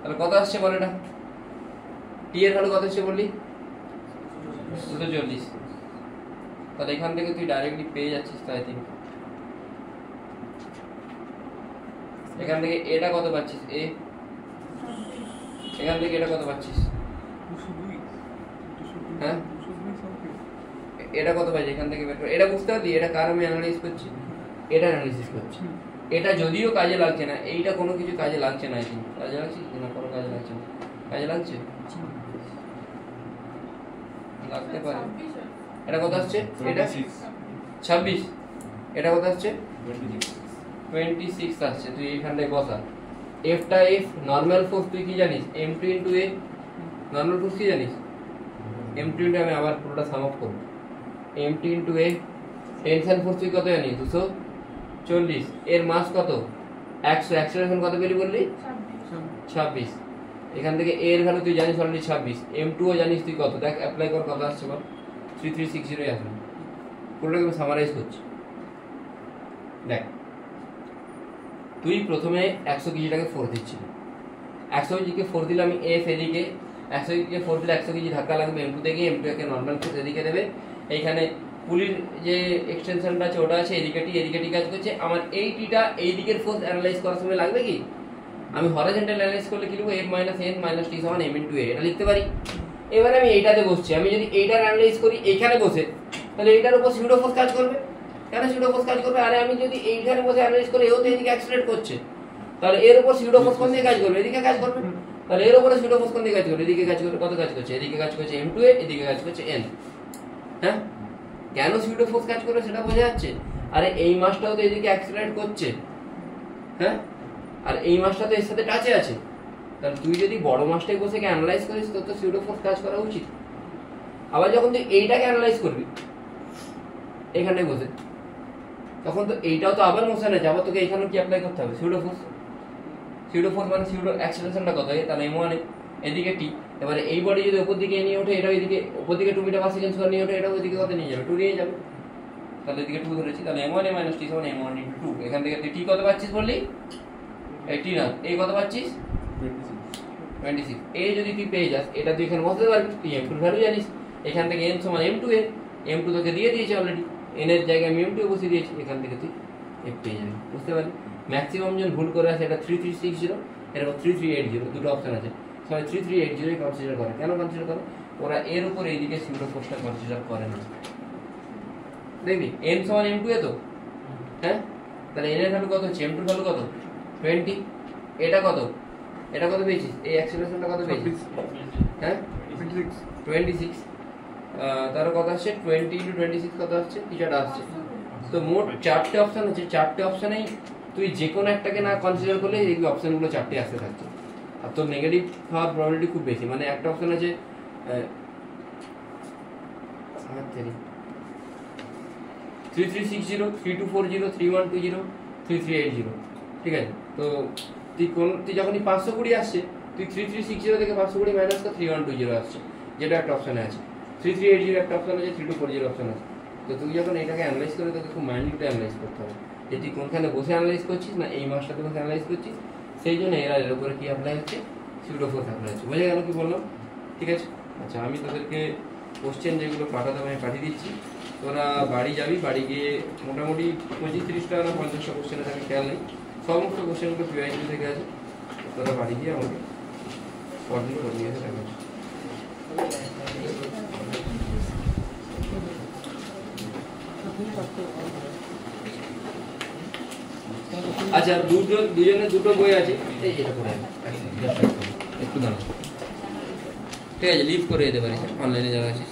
তাহলে কত আসছে বল? এটা টি এর ভ্যালু কত আসছে বললি? 240। তাহলে এখান থেকে তুই ডাইরেক্টলি পেয়ে যাচ্ছিস তাই তিন। এখান থেকে এটা কত পাচ্ছিস? এ। এখান থেকে এটা কত পাচ্ছিস? হ্যাঁ, এটা কত পাচ্ছিস? এখান থেকে বের করে এটা বুঝতে পারলি? এটা কার আমি অ্যানালাইজ করছি? এটা অ্যানালিসিস করছে। এটা যদিও কাজে লাগছে না, এইটা কোনো কিছু কাজে লাগছে না, কাজে লাগছে না, কোনো কাজে লাগছে না, কাজে লাগছে লাগতে পারে। এটা কত আসছে? এটা 26, এটা কত আসছে? 26 আসছে। তুই এইখানটায় বসা। এফটা এফ, নর্মাল ফোর্স তুই কি জানিস? m2 * a। নর্মাল ফোর্স কি জানিস? m2 * আমি আবার পুরোটা সাম আপ করব। m2 * a। টেনশন ফোর্স তুই কত জানিস? 240। এর মাস কত? 100। অ্যাক্সেলারেশন কত পেলি বললি? 26। এখান থেকে এর ভ্যালু তুই জানিস অলরেডি 26। m2 ও জানিস তুই কত? দেখ অ্যাপ্লাই কর, কত আসছে বল? 3360 আসবে। পুরোটাকে আমি সামারাইজ করছি। দেখ, তুই প্রথমে 100 কেজিটাকে 4 দিচ্ছিলি। 100 কেজিকে 4 দিলে আমি এফ এদিকে, 100 কেজিকে 4 দিলে 100 কেজি ধাক্কা লাগবে m2 থেকে, m2 কে নর্মাল ফোর্স এদিকে দেবে। এইখানে পুলির যে এক্সটেনশনটা আছে ওটা আছে, এদিকে টি কাজ করছে। আমার এই টিটা এই দিকের ফোর্স অ্যানালাইজ করার সময় লাগবে কি? আমি হরাইজন্টাল অ্যানালাইজ করলে কি লিখব? f - n - t = m * a। এটা লিখতে পারি। এবারে আমি এইটাতে বসছি। আমি যদি এইটার অ্যানালাইজ করি এইখানে বসে, তাহলে এইটার উপর সিউডো ফোর্স কাজ করবে। কেন সিউডো ফোর্স কাজ করবে? আরে আমি যদি এইখানে বসে অ্যানালাইজ করি, এও তো এদিকে অ্যাক্সিলারেট করছে, তাহলে এর উপর সিউডো ফোর্স কোন দিকে কাজ করবে? এদিকে কাজ করবে। তাহলে এর উপরে সিউডো ফোর্স কোন দিকে কাজ করবে? এদিকে কাজ করবে। কত কাজ করছে? এদিকে কাজ করছে m2 a, এদিকে কাজ করছে n। হ্যাঁ, কেন সিউডো ফোর্স কাজ করবে সেটা বোঝা যাচ্ছে? আরে এই মাসটাও তো এদিকে অ্যাক্সিলারেট করছে, হ্যাঁ, আর এই মাসটা তো এর সাথে টাচে আছে। তাহলে তুই যদি বড় মাসটাই বসে অ্যানালাইজ করিস, তোর তো সিউডো ফোর্স কাজ করা উচিত। আবার যখন তুই এইটাকে অ্যানালাইজ করবি এখানটায় বসে, তখন তো এইটাও তো আবার মোশন আছে, আবার তোকে এখানেও কি অ্যাপ্লাই করতে হবে? Pseudo force. সিউডো ফোর্স মানে সিউডো অ্যাক্সেলারেশনটা কত? তাহলে m1 এদিকে টি। এবারে এই বডি যদি উপর দিকে নিয়ে ওঠে, এটাও এদিকে উপর দিকে 2 মিটার পার সেকেন্ড স্কয়ার নিয়ে ওঠে, এটাও এদিকে কত নিয়ে যাবে? 2 নিয়ে যাবে। তাহলে এদিকে 2 ধরেছি, তাহলে m1 - t = m1 * 2। এখান থেকে তুই টি কত পাচ্ছিস বললি? 80 না, এই কত পাচ্ছিস? 26। এই যদি তুই পেয়ে যাস, এটা তুই এখানে বসাতে পারবি। তুই m2 এর ভ্যালু জানিস। এখান থেকে n = m2 a। m2 তোকে দিয়ে দিয়েছে অলরেডি, n এর জায়গায় আমি m2 বসিয়ে দিয়েছি। এখান থেকে তুই f পেয়ে যাবি। বুঝতে পারলি? ম্যাক্সিমাম জন ভুল করে আছে। এটা 3360, এরপর 3380, দুটো অপশন আছে। সবাই 3380 কনসিডার করে। কেন কনসিডার করে? ওরা এর উপর এইদিকে সিউডো ফোর্সটা কনসিডার করে না। দেখবি n = m2 a তো, হ্যাঁ, তাহলে n এর ভ্যালু কত হচ্ছে? m2 এর ভ্যালু কত? 20। এটা কত? এটা কত পেয়েছিস? এই অ্যাক্সেলারেশনটা কত পেয়েছিস? হ্যাঁ, 26। তার কত আসছে? 20 * 26 কত আসছে? কিছুটা আসছে। তো মোট 4টে অপশন আছে। 4টে অপশনেই তুই যে কোনো একটাকে না কনসিডার করলে এই অপশনগুলো 4টে আসতে থাকছে। আর তোর নেগেটিভ হওয়ার প্রবাবিলিটি খুব বেশি। মানে একটা অপশন আছে 3360, 3240, 3120, 3380, ঠিক আছে? তো তুই যখনই 520 আসছে, তুই 3360 থেকে 520 মাইনাস কর, 3120 আসছে, যেটা একটা অপশনে আছে। 3380 একটা অপশন আছে, 3240 অপশন আছে। তো তুই যখন এটাকে অ্যানালাইজ করে, তোকে খুব মাইন্ডলি অ্যানালাইজ করতে হবে যে তুই কোনখানে বসে অ্যানালাইজ করছিস, না এই মাসটাতে বসে অ্যানালাইজ করছিস। সেই জন্য এর উপরে কি অ্যাপ্লাই হচ্ছে? সিউডো ফোর্স অ্যাপ্লাই হচ্ছে। বোঝা গেল কি বললাম? ঠিক আছে। আচ্ছা, আমি তোদেরকে কোশ্চেন যেগুলো পাঠাতে আমি পাঠিয়ে দিচ্ছি। তোরা বাড়ি যাবি, বাড়ি গিয়ে মোটামুটি 25-30টা না 50টা কোশ্চেনে থাকে, খেয়াল নেই। সমস্ত কোশ্চেনগুলো PYQ থেকে আছে। তোরা বাড়ি গিয়ে আমাকে কোঅর্ডিনেট করে নিয়ে এসে দেখাচ্ছি। আচ্ছা, দুজনের দুটো বই আছে। এই এটা পড়ে একটু দাঁড়াও, ঠিক আছে? লিভ করে যেতে পারিস অনলাইনে যারা আছে।